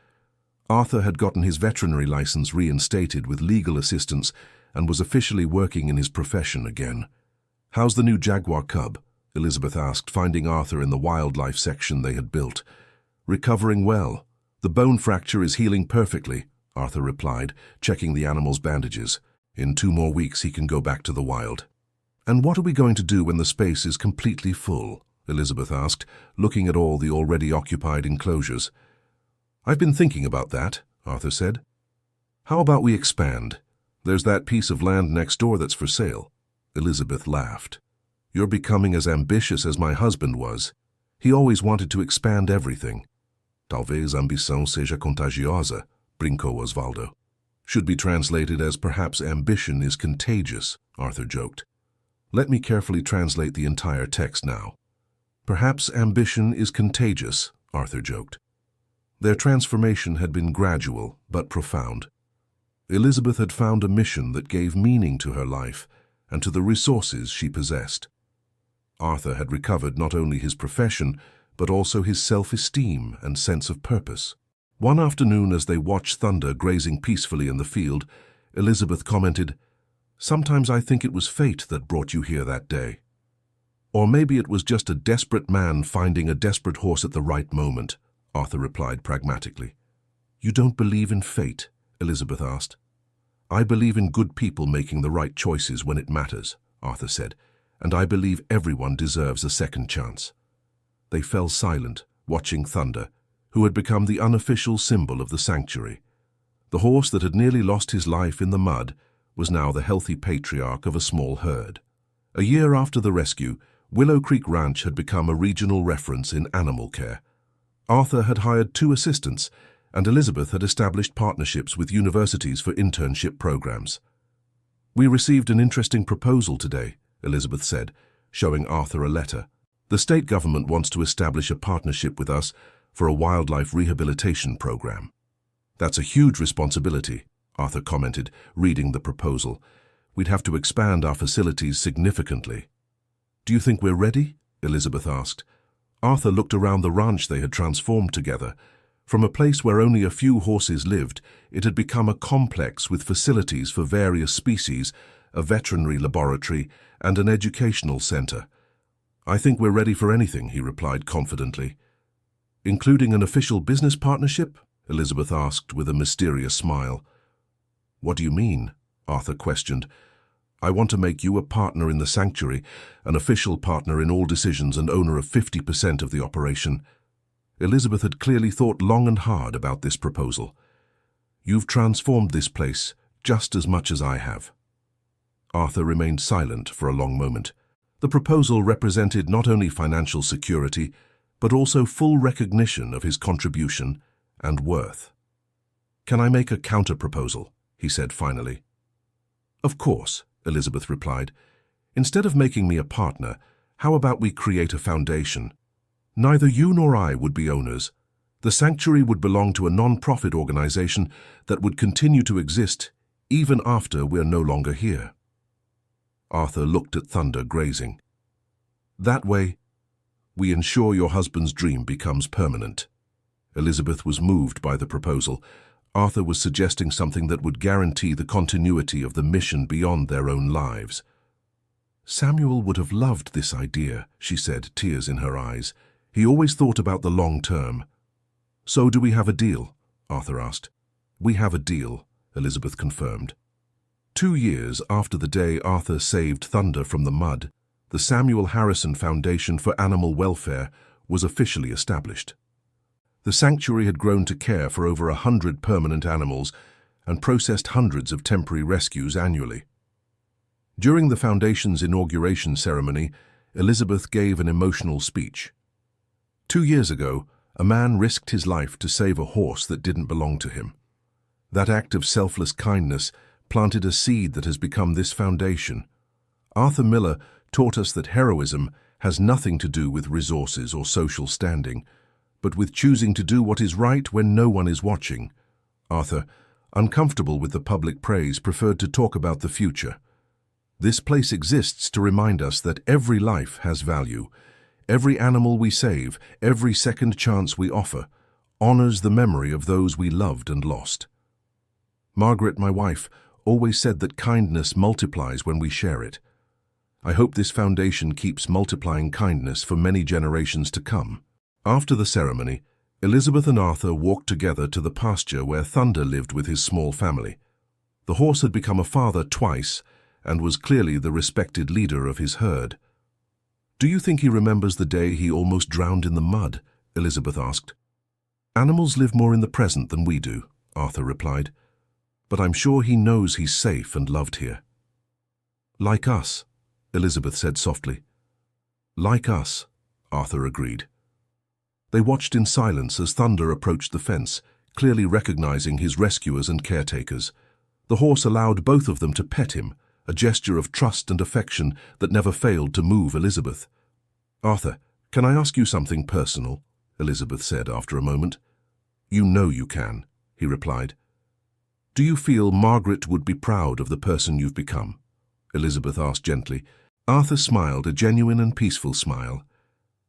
Arthur had gotten his veterinary license reinstated with legal assistance and was officially working in his profession again. "How's the new jaguar cub?" Elizabeth asked, finding Arthur in the wildlife section they had built. "Recovering well. The bone fracture is healing perfectly," Arthur replied, checking the animal's bandages. "In 2 more weeks he can go back to the wild." "And what are we going to do when the space is completely full?" Elizabeth asked, looking at all the already occupied enclosures. "I've been thinking about that," Arthur said. "How about we expand? There's that piece of land next door that's for sale." Elizabeth laughed. "You're becoming as ambitious as my husband was. He always wanted to expand everything." "Talvez a ambição seja contagiosa," brincou Osvaldo. "Should be translated as perhaps ambition is contagious," Arthur joked. "Let me carefully translate the entire text now. Perhaps ambition is contagious," Arthur joked. Their transformation had been gradual but profound. Elizabeth had found a mission that gave meaning to her life and to the resources she possessed. Arthur had recovered not only his profession, but also his self-esteem and sense of purpose. One afternoon, as they watched Thunder grazing peacefully in the field, Elizabeth commented, "Sometimes I think it was fate that brought you here that day. Or maybe it was just a desperate man finding a desperate horse at the right moment," Arthur replied pragmatically. "You don't believe in fate?" Elizabeth asked. "I believe in good people making the right choices when it matters," Arthur said, "and I believe everyone deserves a second chance." They fell silent, watching Thunder, who had become the unofficial symbol of the sanctuary. The horse that had nearly lost his life in the mud was now the healthy patriarch of a small herd. A year after the rescue, Willow Creek Ranch had become a regional reference in animal care. Arthur had hired 2 assistants, and Elizabeth had established partnerships with universities for internship programs. "We received an interesting proposal today," Elizabeth said, showing Arthur a letter. "The state government wants to establish a partnership with us for a wildlife rehabilitation program." "That's a huge responsibility," Arthur commented, reading the proposal. "We'd have to expand our facilities significantly." "Do you think we're ready?" Elizabeth asked. Arthur looked around the ranch they had transformed together. From a place where only a few horses lived, it had become a complex with facilities for various species, a veterinary laboratory, and an educational center. "I think we're ready for anything," he replied confidently. "Including an official business partnership?" Elizabeth asked with a mysterious smile. "What do you mean?" Arthur questioned. "I want to make you a partner in the sanctuary, an official partner in all decisions and owner of 50% of the operation." Elizabeth had clearly thought long and hard about this proposal. "You've transformed this place just as much as I have." Arthur remained silent for a long moment. The proposal represented not only financial security, but also full recognition of his contribution and worth. "Can I make a counter-proposal?" he said finally. "Of course," Elizabeth replied. "Instead of making me a partner, how about we create a foundation? Neither you nor I would be owners. The sanctuary would belong to a non-profit organization that would continue to exist even after we're no longer here." Arthur looked at Thunder grazing. "That way, we ensure your husband's dream becomes permanent." Elizabeth was moved by the proposal. Arthur was suggesting something that would guarantee the continuity of the mission beyond their own lives. "Samuel would have loved this idea," she said, tears in her eyes. "He always thought about the long term." "So do we have a deal?" Arthur asked. "We have a deal," Elizabeth confirmed. 2 years after the day Arthur saved Thunder from the mud, the Samuel Harrison Foundation for Animal Welfare was officially established. The sanctuary had grown to care for over 100 permanent animals and processed hundreds of temporary rescues annually. During the Foundation's inauguration ceremony, Elizabeth gave an emotional speech. 2 years ago, a man risked his life to save a horse that didn't belong to him. That act of selfless kindness planted a seed that has become this foundation. Arthur Miller taught us that heroism has nothing to do with resources or social standing, but with choosing to do what is right when no one is watching. Arthur, uncomfortable with the public praise, preferred to talk about the future. This place exists to remind us that every life has value. Every animal we save, every second chance we offer, honors the memory of those we loved and lost. Margaret, my wife, always said that kindness multiplies when we share it. I hope this foundation keeps multiplying kindness for many generations to come. After the ceremony, Elizabeth and Arthur walked together to the pasture where Thunder lived with his small family. The horse had become a father twice and was clearly the respected leader of his herd. "Do you think he remembers the day he almost drowned in the mud?" Elizabeth asked. "Animals live more in the present than we do," Arthur replied. "But I'm sure he knows he's safe and loved here." "Like us," Elizabeth said softly. "Like us," Arthur agreed. They watched in silence as Thunder approached the fence, clearly recognizing his rescuers and caretakers. The horse allowed both of them to pet him, a gesture of trust and affection that never failed to move Elizabeth. "Arthur, can I ask you something personal?" Elizabeth said after a moment. "You know you can," he replied. "Do you feel Margaret would be proud of the person you've become?" Elizabeth asked gently. Arthur smiled, a genuine and peaceful smile.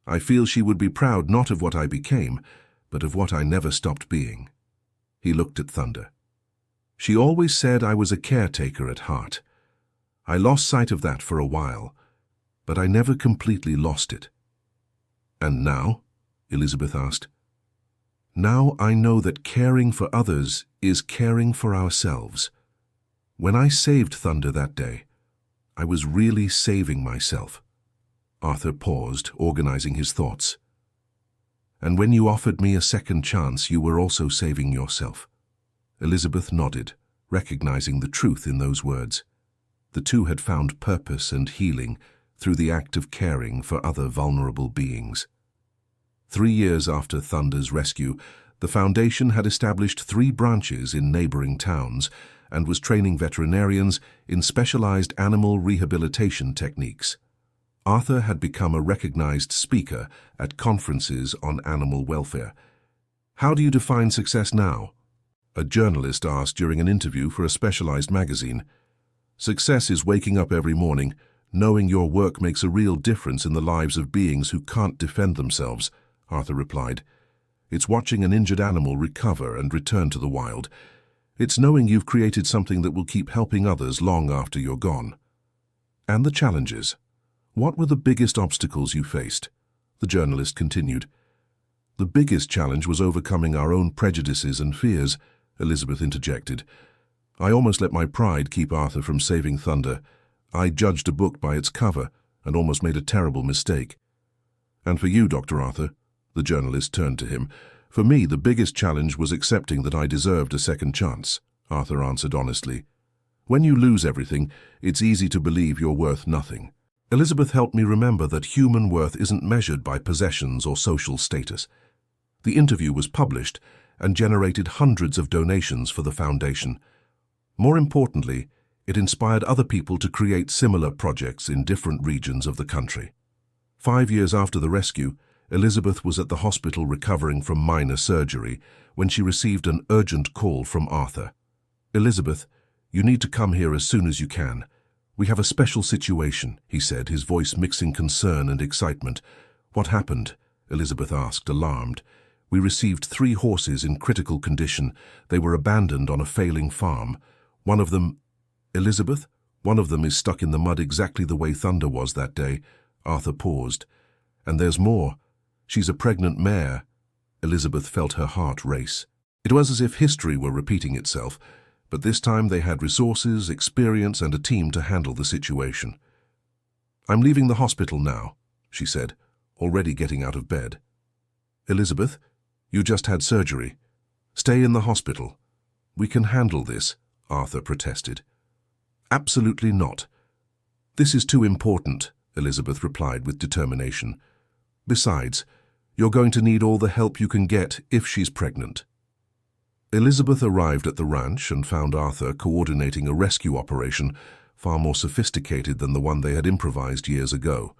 "I feel she would be proud not of what I became, but of what I never stopped being." He looked at Thunder. "She always said I was a caretaker at heart. I lost sight of that for a while, but I never completely lost it." "And now?" Elizabeth asked. "Now I know that caring for others is caring for ourselves. When I saved Thunder that day, I was really saving myself." Arthur paused, organizing his thoughts. "And when you offered me a second chance, you were also saving yourself." Elizabeth nodded, recognizing the truth in those words. The two had found purpose and healing through the act of caring for other vulnerable beings. 3 years after Thunder's rescue, the Foundation had established 3 branches in neighboring towns and was training veterinarians in specialized animal rehabilitation techniques. Arthur had become a recognized speaker at conferences on animal welfare. "How do you define success now?" a journalist asked during an interview for a specialized magazine. "Success is waking up every morning, knowing your work makes a real difference in the lives of beings who can't defend themselves," Arthur replied. "It's watching an injured animal recover and return to the wild. It's knowing you've created something that will keep helping others long after you're gone." "And the challenges? What were the biggest obstacles you faced?" the journalist continued. "The biggest challenge was overcoming our own prejudices and fears," Elizabeth interjected. "I almost let my pride keep Arthur from saving Thunder. I judged a book by its cover and almost made a terrible mistake." "And for you, Dr. Arthur?" the journalist turned to him. "For me, the biggest challenge was accepting that I deserved a second chance," Arthur answered honestly. "When you lose everything, it's easy to believe you're worth nothing." Elizabeth helped me remember that human worth isn't measured by possessions or social status. The interview was published and generated hundreds of donations for the Foundation. More importantly, it inspired other people to create similar projects in different regions of the country. 5 years after the rescue, Elizabeth was at the hospital recovering from minor surgery when she received an urgent call from Arthur. "Elizabeth, you need to come here as soon as you can. We have a special situation," he said, his voice mixing concern and excitement. "What happened?" Elizabeth asked, alarmed. "We received 3 horses in critical condition. They were abandoned on a failing farm. One of them—" "Elizabeth, one of them is stuck in the mud exactly the way Thunder was that day." Arthur paused. "And there's more. She's a pregnant mare." Elizabeth felt her heart race. It was as if history were repeating itself, but this time they had resources, experience, and a team to handle the situation. "I'm leaving the hospital now," she said, already getting out of bed. "Elizabeth, you just had surgery. Stay in the hospital." "We can handle this," Arthur protested. "Absolutely not. This is too important," Elizabeth replied with determination. "Besides, you're going to need all the help you can get if she's pregnant." Elizabeth arrived at the ranch and found Arthur coordinating a rescue operation far more sophisticated than the one they had improvised years ago.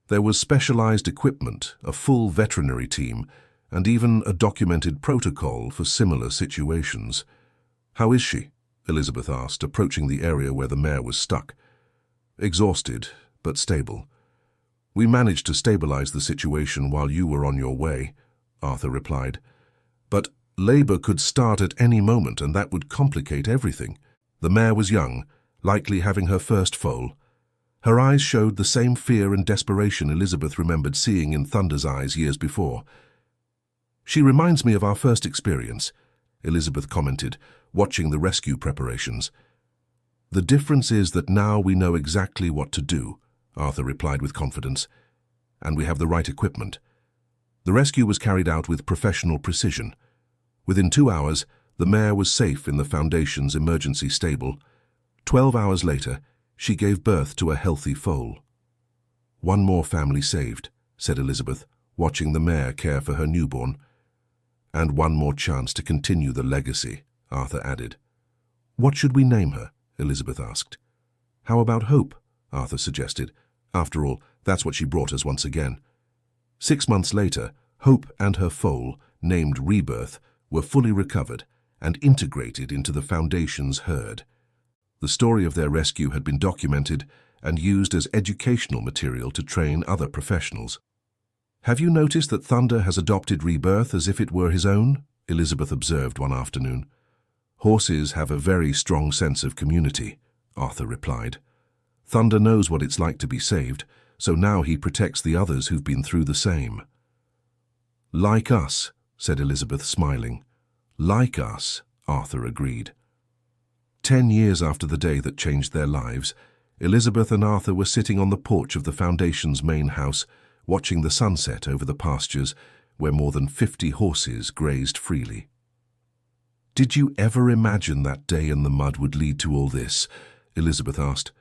There was specialized equipment, a full veterinary team, and even a documented protocol for similar situations. "How is she?" Elizabeth asked, approaching the area where the mare was stuck. "Exhausted, but stable. We managed to stabilize the situation while you were on your way," Arthur replied. "But labor could start at any moment, and that would complicate everything." The mare was young, likely having her first foal. Her eyes showed the same fear and desperation Elizabeth remembered seeing in Thunder's eyes years before. "She reminds me of our first experience," Elizabeth commented, watching the rescue preparations. "The difference is that now we know exactly what to do," Arthur replied with confidence, "and we have the right equipment." The rescue was carried out with professional precision. Within 2 hours, the mare was safe in the Foundation's emergency stable. 12 hours later, she gave birth to a healthy foal. "One more family saved," said Elizabeth, watching the mare care for her newborn. "And one more chance to continue the legacy," Arthur added. "What should we name her?" Elizabeth asked. "How about Hope?" Arthur suggested. "After all, that's what she brought us once again." 6 months later, Hope and her foal, named Rebirth, were fully recovered and integrated into the Foundation's herd. The story of their rescue had been documented and used as educational material to train other professionals. "Have you noticed that Thunder has adopted Rebirth as if it were his own?" Elizabeth observed one afternoon. "Horses have a very strong sense of community," Arthur replied. "Thunder knows what it's like to be saved, so now he protects the others who've been through the same." "Like us," said Elizabeth, smiling. "Like us," Arthur agreed. 10 years after the day that changed their lives, Elizabeth and Arthur were sitting on the porch of the Foundation's main house, watching the sunset over the pastures where more than 50 horses grazed freely. "Did you ever imagine that day in the mud would lead to all this?" Elizabeth asked.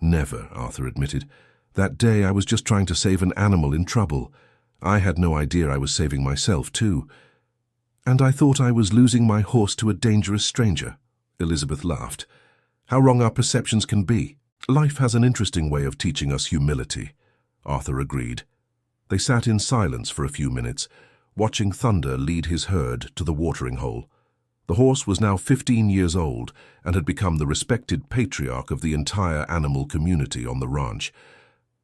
"Never," Arthur admitted. "That day I was just trying to save an animal in trouble. I had no idea I was saving myself, too. And I thought I was losing my horse to a dangerous stranger." Elizabeth laughed. "How wrong our perceptions can be. Life has an interesting way of teaching us humility," Arthur agreed. They sat in silence for a few minutes, watching Thunder lead his herd to the watering hole. The horse was now 15 years old and had become the respected patriarch of the entire animal community on the ranch.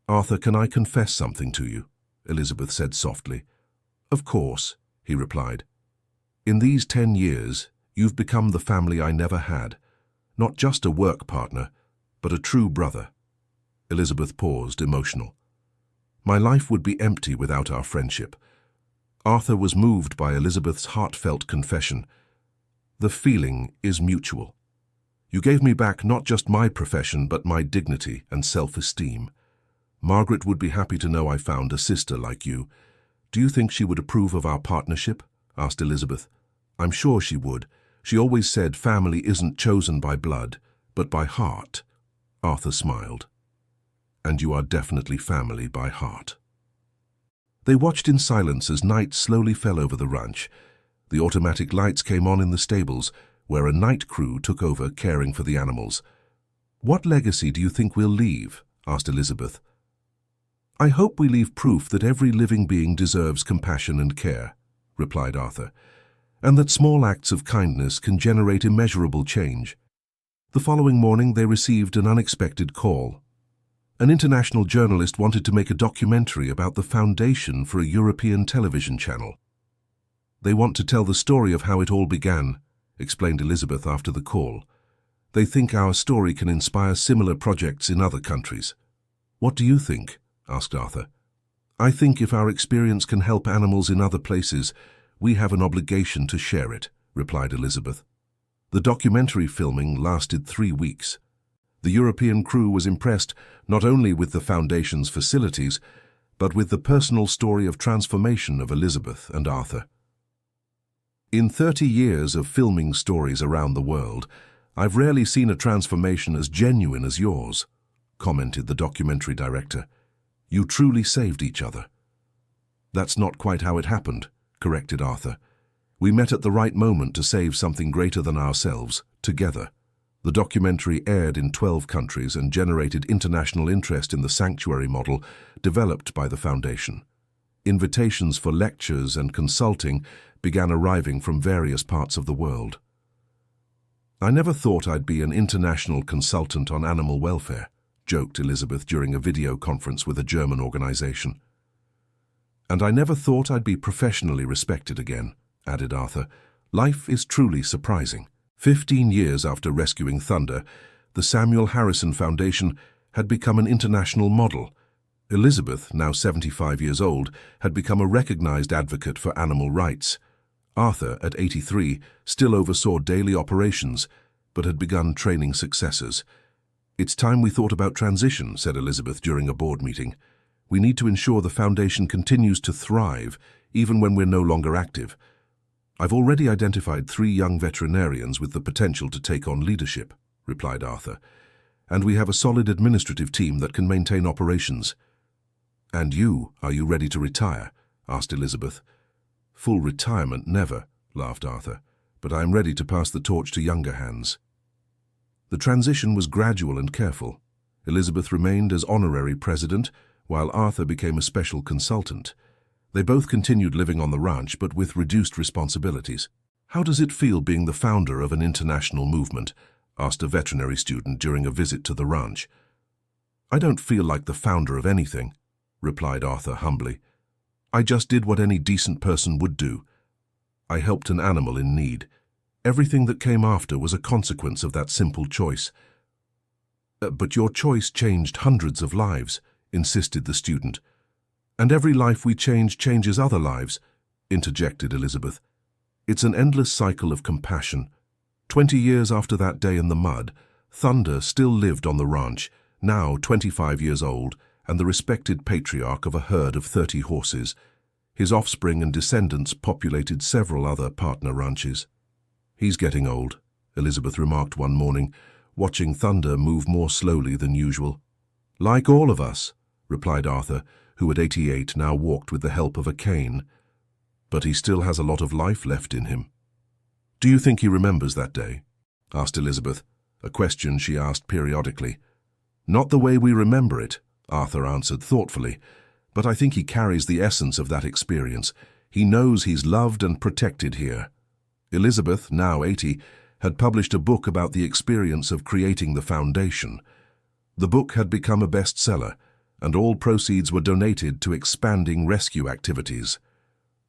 "Arthur, can I confess something to you?" Elizabeth said softly. "Of course," he replied. "In these 10 years, you've become the family I never had. Not just a work partner, but a true brother." Elizabeth paused, emotional. "My life would be empty without our friendship." Arthur was moved by Elizabeth's heartfelt confession. "The feeling is mutual. You gave me back not just my profession, but my dignity and self-esteem. Margaret would be happy to know I found a sister like you. Do you think she would approve of our partnership?" asked Elizabeth. "I'm sure she would. She always said family isn't chosen by blood, but by heart." Arthur smiled. "And you are definitely family by heart." They watched in silence as night slowly fell over the ranch. The automatic lights came on in the stables, where a night crew took over caring for the animals. "What legacy do you think we'll leave?" asked Elizabeth. "I hope we leave proof that every living being deserves compassion and care," replied Arthur, "and that small acts of kindness can generate immeasurable change." The following morning they received an unexpected call. An international journalist wanted to make a documentary about the Foundation for a European television channel. "They want to tell the story of how it all began," explained Elizabeth after the call. "They think our story can inspire similar projects in other countries." "What do you think?" asked Arthur. "I think if our experience can help animals in other places, we have an obligation to share it," replied Elizabeth. The documentary filming lasted 3 weeks. The European crew was impressed not only with the Foundation's facilities, but with the personal story of transformation of Elizabeth and Arthur. "In 30 years of filming stories around the world, I've rarely seen a transformation as genuine as yours," commented the documentary director. "You truly saved each other." "That's not quite how it happened," corrected Arthur. "We met at the right moment to save something greater than ourselves, together." The documentary aired in 12 countries and generated international interest in the sanctuary model developed by the Foundation. Invitations for lectures and consulting began arriving from various parts of the world. "I never thought I'd be an international consultant on animal welfare," joked Elizabeth during a video conference with a German organization. "And I never thought I'd be professionally respected again," added Arthur. "Life is truly surprising." 15 years after rescuing Thunder, the Samuel Harrison Foundation had become an international model. Elizabeth, now 75 years old, had become a recognized advocate for animal rights. Arthur, at 83, still oversaw daily operations, but had begun training successors. "It's time we thought about transition," said Elizabeth during a board meeting. "We need to ensure the foundation continues to thrive, even when we're no longer active. I've already identified 3 young veterinarians with the potential to take on leadership," replied Arthur. "And we have a solid administrative team that can maintain operations." "And are you ready to retire?" asked Elizabeth. "Full retirement, never," laughed Arthur, "but I am ready to pass the torch to younger hands." The transition was gradual and careful. Elizabeth remained as honorary president, while Arthur became a special consultant. They both continued living on the ranch, but with reduced responsibilities. "How does it feel being the founder of an international movement?" asked a veterinary student during a visit to the ranch. "I don't feel like the founder of anything," replied Arthur humbly. "I just did what any decent person would do. I helped an animal in need. Everything that came after was a consequence of that simple choice." "But your choice changed hundreds of lives," insisted the student. "And every life we change changes other lives," interjected Elizabeth. "It's an endless cycle of compassion." 20 years after that day in the mud, Thunder still lived on the ranch, now 25 years old, and the respected patriarch of a herd of 30 horses. His offspring and descendants populated several other partner ranches. "He's getting old," Elizabeth remarked one morning, watching Thunder move more slowly than usual. "Like all of us," replied Arthur, who at 88 now walked with the help of a cane. "But he still has a lot of life left in him." "Do you think he remembers that day?" asked Elizabeth, a question she asked periodically. "Not the way we remember it," Arthur answered thoughtfully, "but I think he carries the essence of that experience. He knows he's loved and protected here." Elizabeth, now 80, had published a book about the experience of creating the foundation. The book had become a bestseller, and all proceeds were donated to expanding rescue activities.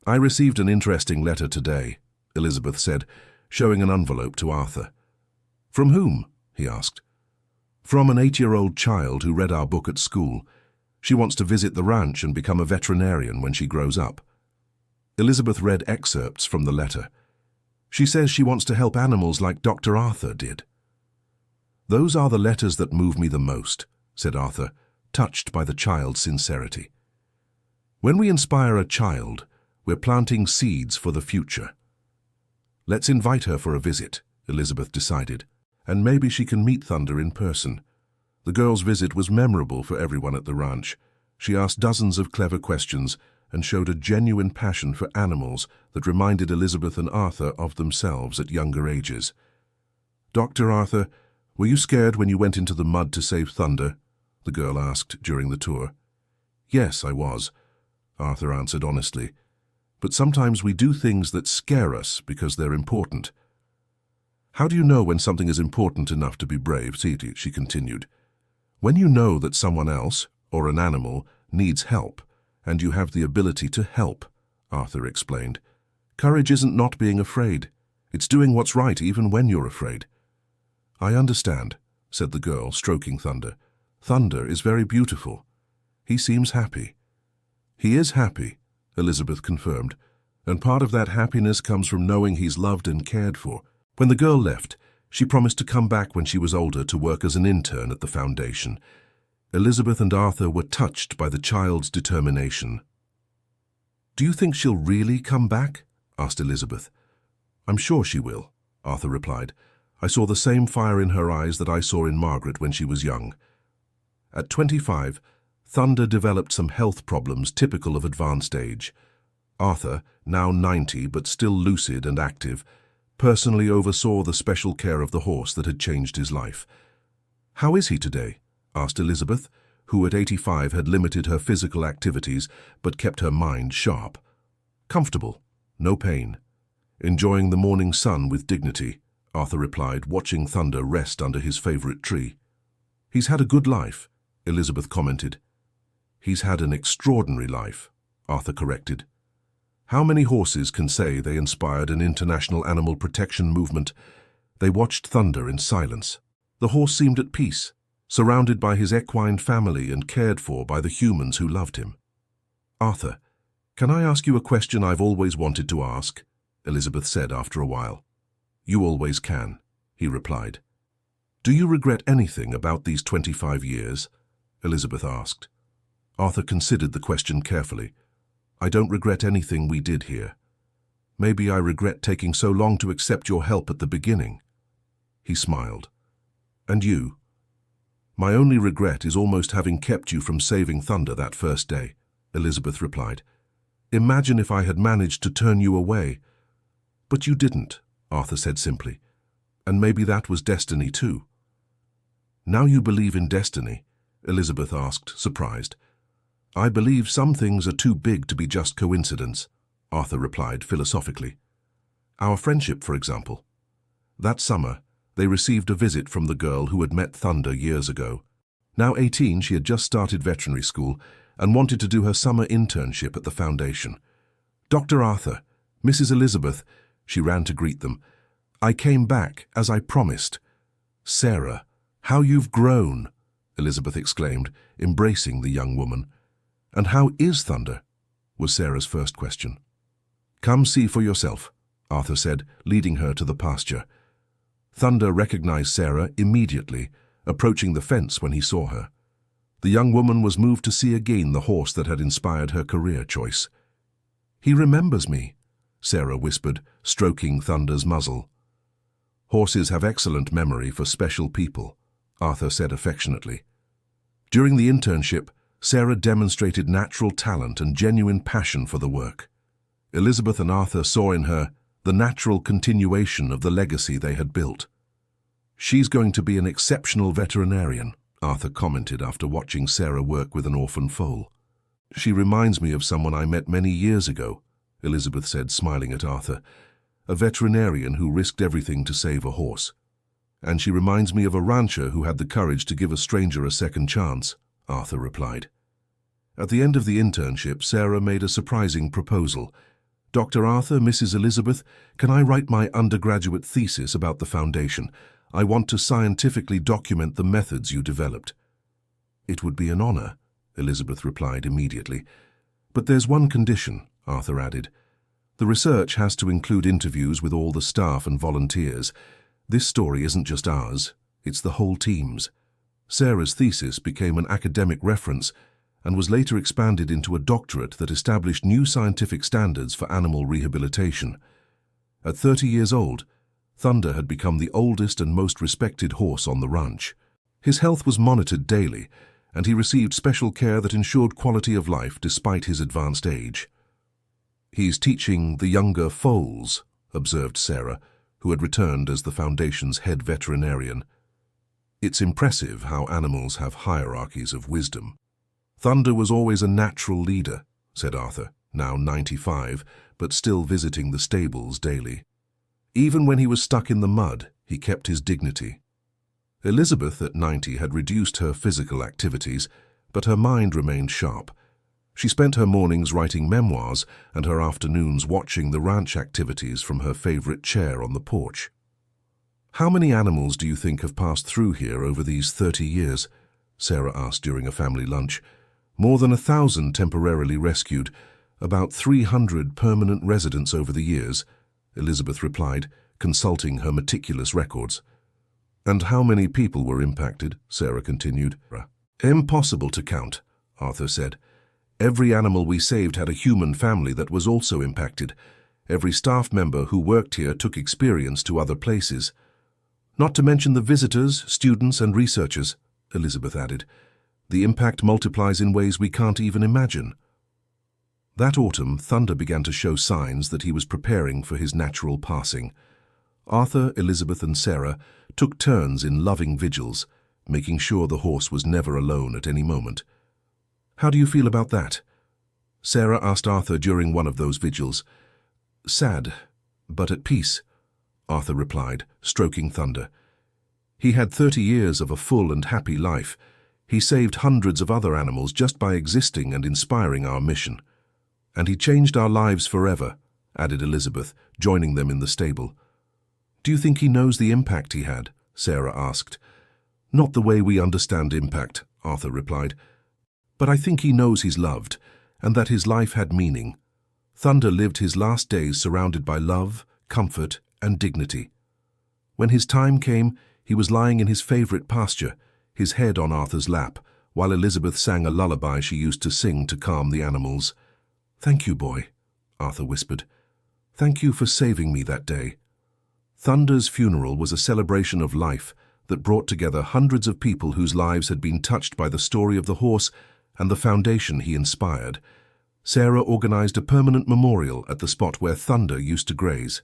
"I received an interesting letter today," Elizabeth said, showing an envelope to Arthur. "From whom?" he asked. "From an 8-year-old child who read our book at school. She wants to visit the ranch and become a veterinarian when she grows up." Elizabeth read excerpts from the letter. "She says she wants to help animals like Dr. Arthur did." "Those are the letters that move me the most," said Arthur, touched by the child's sincerity. "When we inspire a child, we're planting seeds for the future." "Let's invite her for a visit," Elizabeth decided, "and maybe she can meet Thunder in person." The girl's visit was memorable for everyone at the ranch. She asked dozens of clever questions and showed a genuine passion for animals that reminded Elizabeth and Arthur of themselves at younger ages. "Dr. Arthur, were you scared when you went into the mud to save Thunder?" the girl asked during the tour. "Yes, I was," Arthur answered honestly. "But sometimes we do things that scare us because they're important." "How do you know when something is important enough to be brave?" she continued. "When you know that someone else, or an animal, needs help, and you have the ability to help," Arthur explained. "Courage isn't not being afraid. It's doing what's right even when you're afraid." "I understand," said the girl, stroking Thunder. "Thunder is very beautiful. He seems happy." "He is happy," Elizabeth confirmed, "and part of that happiness comes from knowing he's loved and cared for." When the girl left, she promised to come back when she was older to work as an intern at the foundation. Elizabeth and Arthur were touched by the child's determination. "Do you think she'll really come back?" asked Elizabeth. "I'm sure she will," Arthur replied. "I saw the same fire in her eyes that I saw in Margaret when she was young." At 25, Thunder developed some health problems typical of advanced age. Arthur, now 90 but still lucid and active, personally oversaw the special care of the horse that had changed his life. "How is he today?" asked Elizabeth, who at 85 had limited her physical activities but kept her mind sharp. Comfortable, no pain. Enjoying the morning sun with dignity, Arthur replied, watching Thunder rest under his favorite tree. He's had a good life, Elizabeth commented. He's had an extraordinary life, Arthur corrected. How many horses can say they inspired an international animal protection movement? They watched Thunder in silence. The horse seemed at peace, surrounded by his equine family and cared for by the humans who loved him. Arthur, can I ask you a question I've always wanted to ask? Elizabeth said after a while. You always can, he replied. Do you regret anything about these 25 years? Elizabeth asked. Arthur considered the question carefully. I don't regret anything we did here. Maybe I regret taking so long to accept your help at the beginning. He smiled. And you? My only regret is almost having kept you from saving Thunder that first day, Elizabeth replied. Imagine if I had managed to turn you away. But you didn't, Arthur said simply. And maybe that was destiny too. Now you believe in destiny? Elizabeth asked, surprised. I believe some things are too big to be just coincidence, Arthur replied philosophically. Our friendship, for example. That summer, they received a visit from the girl who had met Thunder years ago. Now 18, she had just started veterinary school and wanted to do her summer internship at the foundation. Dr. Arthur, Mrs. Elizabeth, she ran to greet them. I came back, as I promised. Sarah, how you've grown, Elizabeth exclaimed, embracing the young woman. And how is Thunder? Was Sarah's first question. Come see for yourself, Arthur said, leading her to the pasture. Thunder recognized Sarah immediately, approaching the fence when he saw her. The young woman was moved to see again the horse that had inspired her career choice. He remembers me, Sarah whispered, stroking Thunder's muzzle. Horses have excellent memory for special people, Arthur said affectionately. During the internship, Sarah demonstrated natural talent and genuine passion for the work. Elizabeth and Arthur saw in her the natural continuation of the legacy they had built. She's going to be an exceptional veterinarian, Arthur commented after watching Sarah work with an orphan foal. She reminds me of someone I met many years ago, Elizabeth said, smiling at Arthur. A veterinarian who risked everything to save a horse. And she reminds me of a rancher who had the courage to give a stranger a second chance, Arthur replied. At the end of the internship, Sarah made a surprising proposal. Dr. Arthur, Mrs. Elizabeth, can I write my undergraduate thesis about the foundation? I want to scientifically document the methods you developed. It would be an honor, Elizabeth replied immediately. But there's one condition, Arthur added. The research has to include interviews with all the staff and volunteers. This story isn't just ours, it's the whole team's. Sarah's thesis became an academic reference and was later expanded into a doctorate that established new scientific standards for animal rehabilitation. At 30 years old, Thunder had become the oldest and most respected horse on the ranch. His health was monitored daily, and he received special care that ensured quality of life despite his advanced age. He's teaching the younger foals, observed Sarah, who had returned as the foundation's head veterinarian. It's impressive how animals have hierarchies of wisdom. Thunder was always a natural leader, said Arthur, now 95, but still visiting the stables daily. Even when he was stuck in the mud, he kept his dignity. Elizabeth, at 90, had reduced her physical activities, but her mind remained sharp. She spent her mornings writing memoirs and her afternoons watching the ranch activities from her favorite chair on the porch. How many animals do you think have passed through here over these 30 years? Sarah asked during a family lunch. More than 1,000 temporarily rescued, about 300 permanent residents over the years, Elizabeth replied, consulting her meticulous records. And how many people were impacted? Sarah continued. Impossible to count, Arthur said. Every animal we saved had a human family that was also impacted. Every staff member who worked here took experience to other places. Not to mention the visitors, students, and researchers, Elizabeth added. The impact multiplies in ways we can't even imagine. That autumn, Thunder began to show signs that he was preparing for his natural passing. Arthur, Elizabeth, and Sarah took turns in loving vigils, making sure the horse was never alone at any moment. "How do you feel about that?" Sarah asked Arthur during one of those vigils. "Sad, but at peace," Arthur replied, stroking Thunder. He had 30 years of a full and happy life. He saved hundreds of other animals just by existing and inspiring our mission. "And he changed our lives forever," added Elizabeth, joining them in the stable. "Do you think he knows the impact he had?" Sarah asked. "Not the way we understand impact," Arthur replied. "But I think he knows he's loved, and that his life had meaning. Thunder lived his last days surrounded by love, comfort, and dignity. When his time came, he was lying in his favorite pasture, his head on Arthur's lap, while Elizabeth sang a lullaby she used to sing to calm the animals. "Thank you, boy," Arthur whispered. "Thank you for saving me that day." Thunder's funeral was a celebration of life that brought together hundreds of people whose lives had been touched by the story of the horse and the foundation he inspired. Sarah organized a permanent memorial at the spot where Thunder used to graze.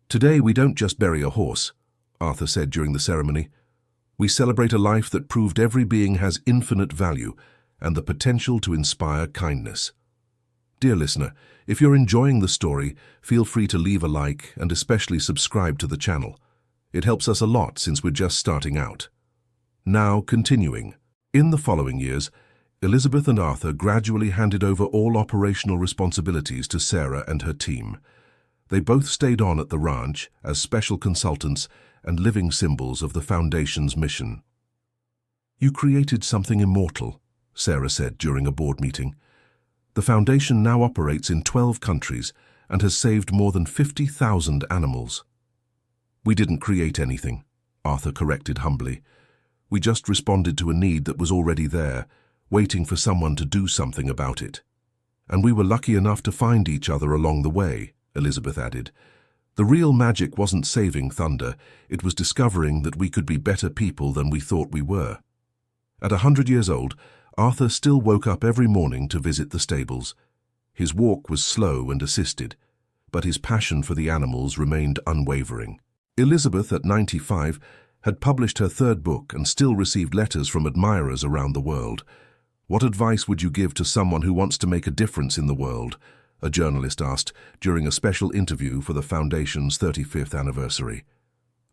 "Today we don't just bury a horse," Arthur said during the ceremony. "We celebrate a life that proved every being has infinite value and the potential to inspire kindness." Dear listener, if you're enjoying the story, feel free to leave a like and especially subscribe to the channel. It helps us a lot since we're just starting out. Now, continuing. In the following years, Elizabeth and Arthur gradually handed over all operational responsibilities to Sarah and her team. They both stayed on at the ranch as special consultants and living symbols of the Foundation's mission. "You created something immortal," Sarah said during a board meeting. "The Foundation now operates in 12 countries and has saved more than 50,000 animals." "We didn't create anything," Arthur corrected humbly. "We just responded to a need that was already there, waiting for someone to do something about it. And we were lucky enough to find each other along the way," Elizabeth added. "The real magic wasn't saving Thunder, it was discovering that we could be better people than we thought we were." At 100 years old, Arthur still woke up every morning to visit the stables. His walk was slow and assisted, but his passion for the animals remained unwavering. Elizabeth, at 95, had published her 3rd book and still received letters from admirers around the world. "What advice would you give to someone who wants to make a difference in the world?" a journalist asked during a special interview for the Foundation's 35th anniversary.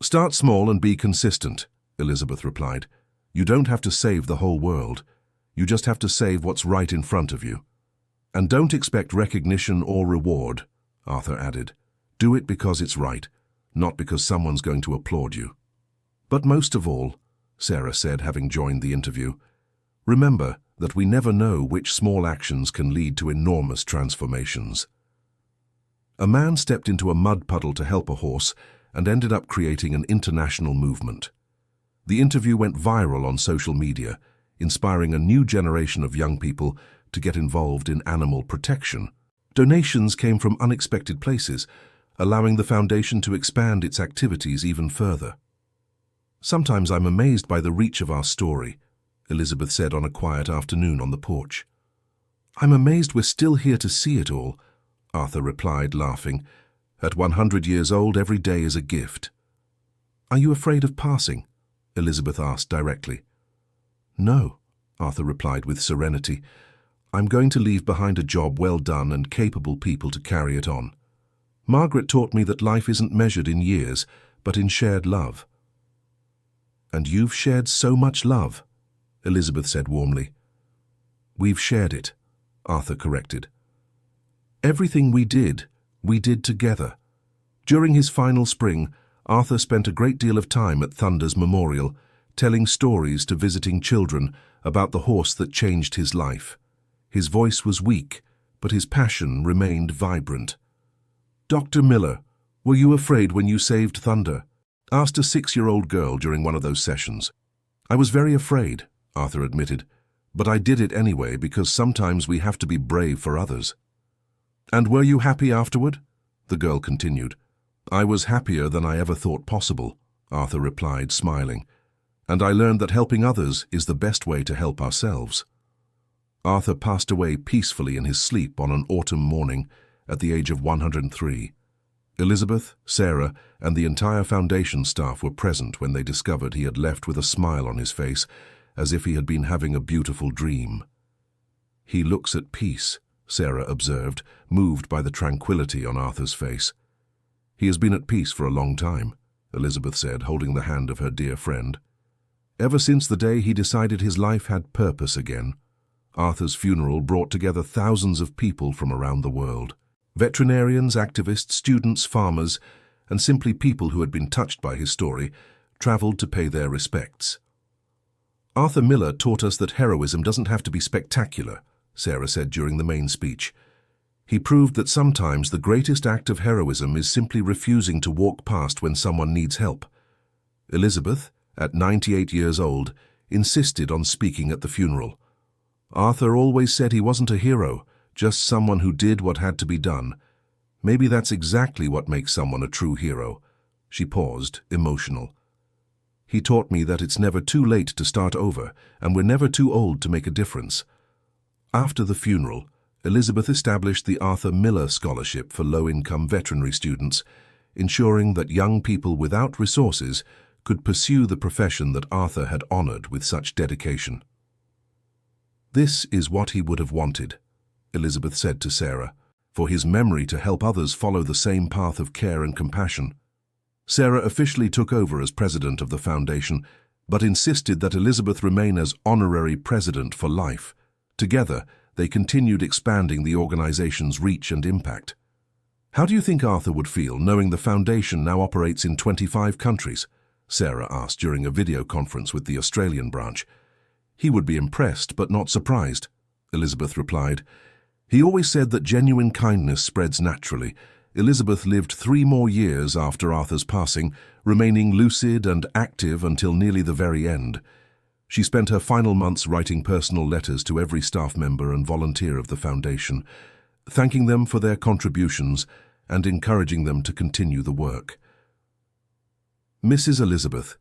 "Start small and be consistent," Elizabeth replied. "You don't have to save the whole world. You just have to save what's right in front of you. And don't expect recognition or reward," Arthur added. "Do it because it's right, not because someone's going to applaud you." "But most of all," Sarah said, having joined the interview, "remember that we never know which small actions can lead to enormous transformations." A man stepped into a mud puddle to help a horse and ended up creating an international movement. The interview went viral on social media, inspiring a new generation of young people to get involved in animal protection. Donations came from unexpected places, allowing the Foundation to expand its activities even further. "Sometimes I'm amazed by the reach of our story," Elizabeth said on a quiet afternoon on the porch. "I'm amazed we're still here to see it all," Arthur replied, laughing. "At 100 years old, every day is a gift." "Are you afraid of passing?" Elizabeth asked directly. "No," Arthur replied with serenity. "I'm going to leave behind a job well done and capable people to carry it on. Margaret taught me that life isn't measured in years, but in shared love." "And you've shared so much love," Elizabeth said warmly. "We've shared it," Arthur corrected. "Everything we did together." During his final spring, Arthur spent a great deal of time at Thunder's memorial, telling stories to visiting children about the horse that changed his life. His voice was weak, but his passion remained vibrant. "Dr. Miller, were you afraid when you saved Thunder?" asked a 6-year-old girl during one of those sessions. "I was very afraid," Arthur admitted, "but I did it anyway because sometimes we have to be brave for others." "And were you happy afterward?" the girl continued. "I was happier than I ever thought possible," Arthur replied, smiling. "And I learned that helping others is the best way to help ourselves." Arthur passed away peacefully in his sleep on an autumn morning at the age of 103. Elizabeth, Sarah, and the entire foundation staff were present when they discovered he had left with a smile on his face, as if he had been having a beautiful dream. "He looks at peace," Sarah observed, moved by the tranquility on Arthur's face. "He has been at peace for a long time," Elizabeth said, holding the hand of her dear friend. "Ever since the day he decided his life had purpose again." Arthur's funeral brought together thousands of people from around the world. Veterinarians, activists, students, farmers, and simply people who had been touched by his story traveled to pay their respects. "Arthur Miller taught us that heroism doesn't have to be spectacular," Sarah said during the main speech. "He proved that sometimes the greatest act of heroism is simply refusing to walk past when someone needs help." Elizabeth, at 98 years old, insisted on speaking at the funeral. "Arthur always said he wasn't a hero, just someone who did what had to be done. Maybe that's exactly what makes someone a true hero." She paused, emotional. "He taught me that it's never too late to start over, and we're never too old to make a difference." After the funeral, Elizabeth established the Arthur Miller Scholarship for low-income veterinary students, ensuring that young people without resources could pursue the profession that Arthur had honored with such dedication. "This is what he would have wanted," Elizabeth said to Sarah, "for his memory to help others follow the same path of care and compassion." Sarah officially took over as president of the foundation, but insisted that Elizabeth remain as honorary president for life. Together, they continued expanding the organization's reach and impact. "How do you think Arthur would feel knowing the foundation now operates in 25 countries?" Sarah asked during a video conference with the Australian branch. "He would be impressed but not surprised," Elizabeth replied. "He always said that genuine kindness spreads naturally." Elizabeth lived 3 more years after Arthur's passing, remaining lucid and active until nearly the very end. She spent her final months writing personal letters to every staff member and volunteer of the foundation, thanking them for their contributions and encouraging them to continue the work. "Mrs. Elizabeth,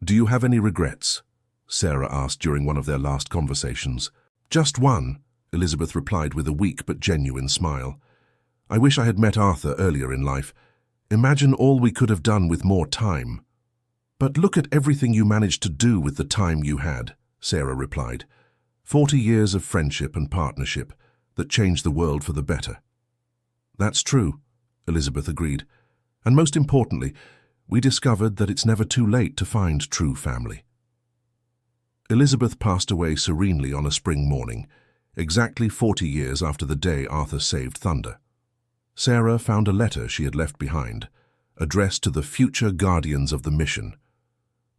do you have any regrets?" Sarah asked during one of their last conversations. "Just one," Elizabeth replied with a weak but genuine smile. "I wish I had met Arthur earlier in life. Imagine all we could have done with more time." "But look at everything you managed to do with the time you had," Sarah replied. 40 years of friendship and partnership that changed the world for the better." "That's true," Elizabeth agreed. "And most importantly, we discovered that it's never too late to find true family." Elizabeth passed away serenely on a spring morning, exactly 40 years after the day Arthur saved Thunder. Sarah found a letter she had left behind, addressed to the future guardians of the mission.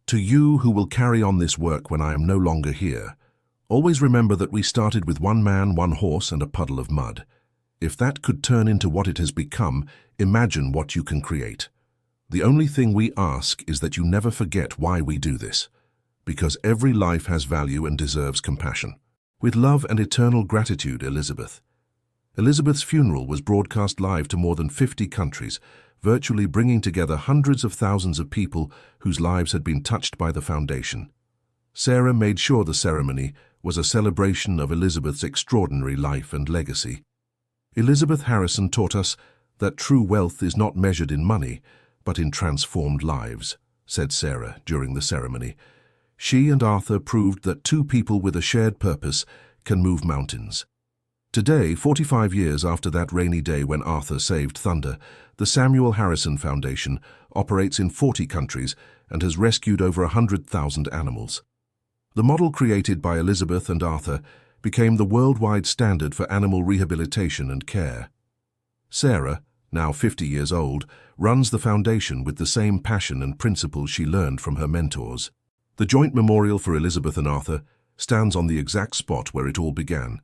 "To you who will carry on this work when I am no longer here, always remember that we started with 1 man, 1 horse, and a puddle of mud. If that could turn into what it has become, imagine what you can create. The only thing we ask is that you never forget why we do this, because every life has value and deserves compassion. With love and eternal gratitude, Elizabeth." Elizabeth's funeral was broadcast live to more than 50 countries, virtually bringing together hundreds of thousands of people whose lives had been touched by the foundation. Sarah made sure the ceremony was a celebration of Elizabeth's extraordinary life and legacy. "Elizabeth Harrison taught us that true wealth is not measured in money, but in transformed lives," said Sarah during the ceremony. She and Arthur proved that 2 people with a shared purpose can move mountains. Today, 45 years after that rainy day when Arthur saved Thunder, the Samuel Harrison Foundation operates in 40 countries and has rescued over 100,000 animals. The model created by Elizabeth and Arthur became the worldwide standard for animal rehabilitation and care. Sarah, now 50 years old, runs the foundation with the same passion and principles she learned from her mentors. The joint memorial for Elizabeth and Arthur stands on the exact spot where it all began,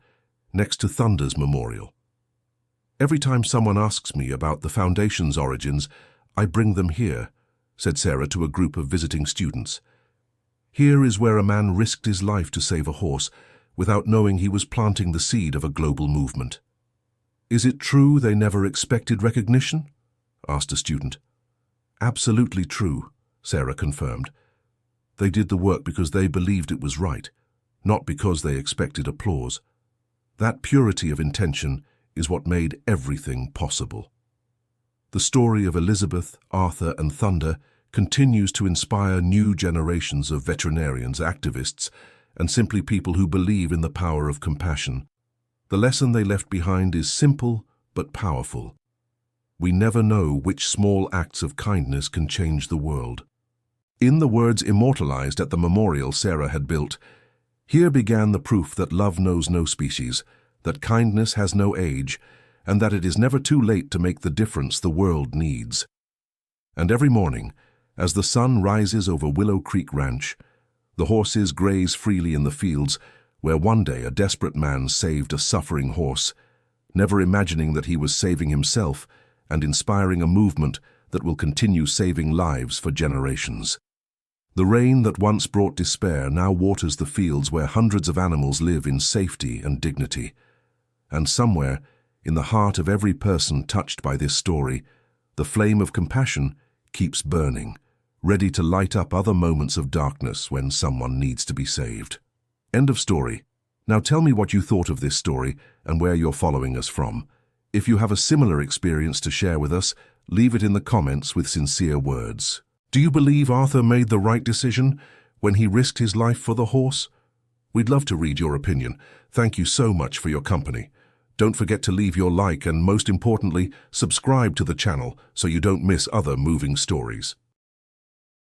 next to Thunder's memorial. "Every time someone asks me about the foundation's origins, I bring them here," said Sarah to a group of visiting students. "Here is where a man risked his life to save a horse, without knowing he was planting the seed of a global movement." "Is it true they never expected recognition?" asked a student. "Absolutely true," Sarah confirmed. "They did the work because they believed it was right, not because they expected applause. That purity of intention is what made everything possible." The story of Elizabeth, Arthur, and Thunder continues to inspire new generations of veterinarians, activists, and simply people who believe in the power of compassion. The lesson they left behind is simple but powerful. We never know which small acts of kindness can change the world. In the words immortalized at the memorial Sarah had built, "Here began the proof that love knows no species, that kindness has no age, and that it is never too late to make the difference the world needs." And every morning, as the sun rises over Willow Creek Ranch, the horses graze freely in the fields where one day a desperate man saved a suffering horse, never imagining that he was saving himself and inspiring a movement that will continue saving lives for generations. The rain that once brought despair now waters the fields where hundreds of animals live in safety and dignity. And somewhere, in the heart of every person touched by this story, the flame of compassion keeps burning, ready to light up other moments of darkness when someone needs to be saved. End of story. Now tell me what you thought of this story and where you're following us from. If you have a similar experience to share with us, leave it in the comments with sincere words. Do you believe Arthur made the right decision when he risked his life for the horse? We'd love to read your opinion. Thank you so much for your company. Don't forget to leave your like and, most importantly, subscribe to the channel so you don't miss other moving stories.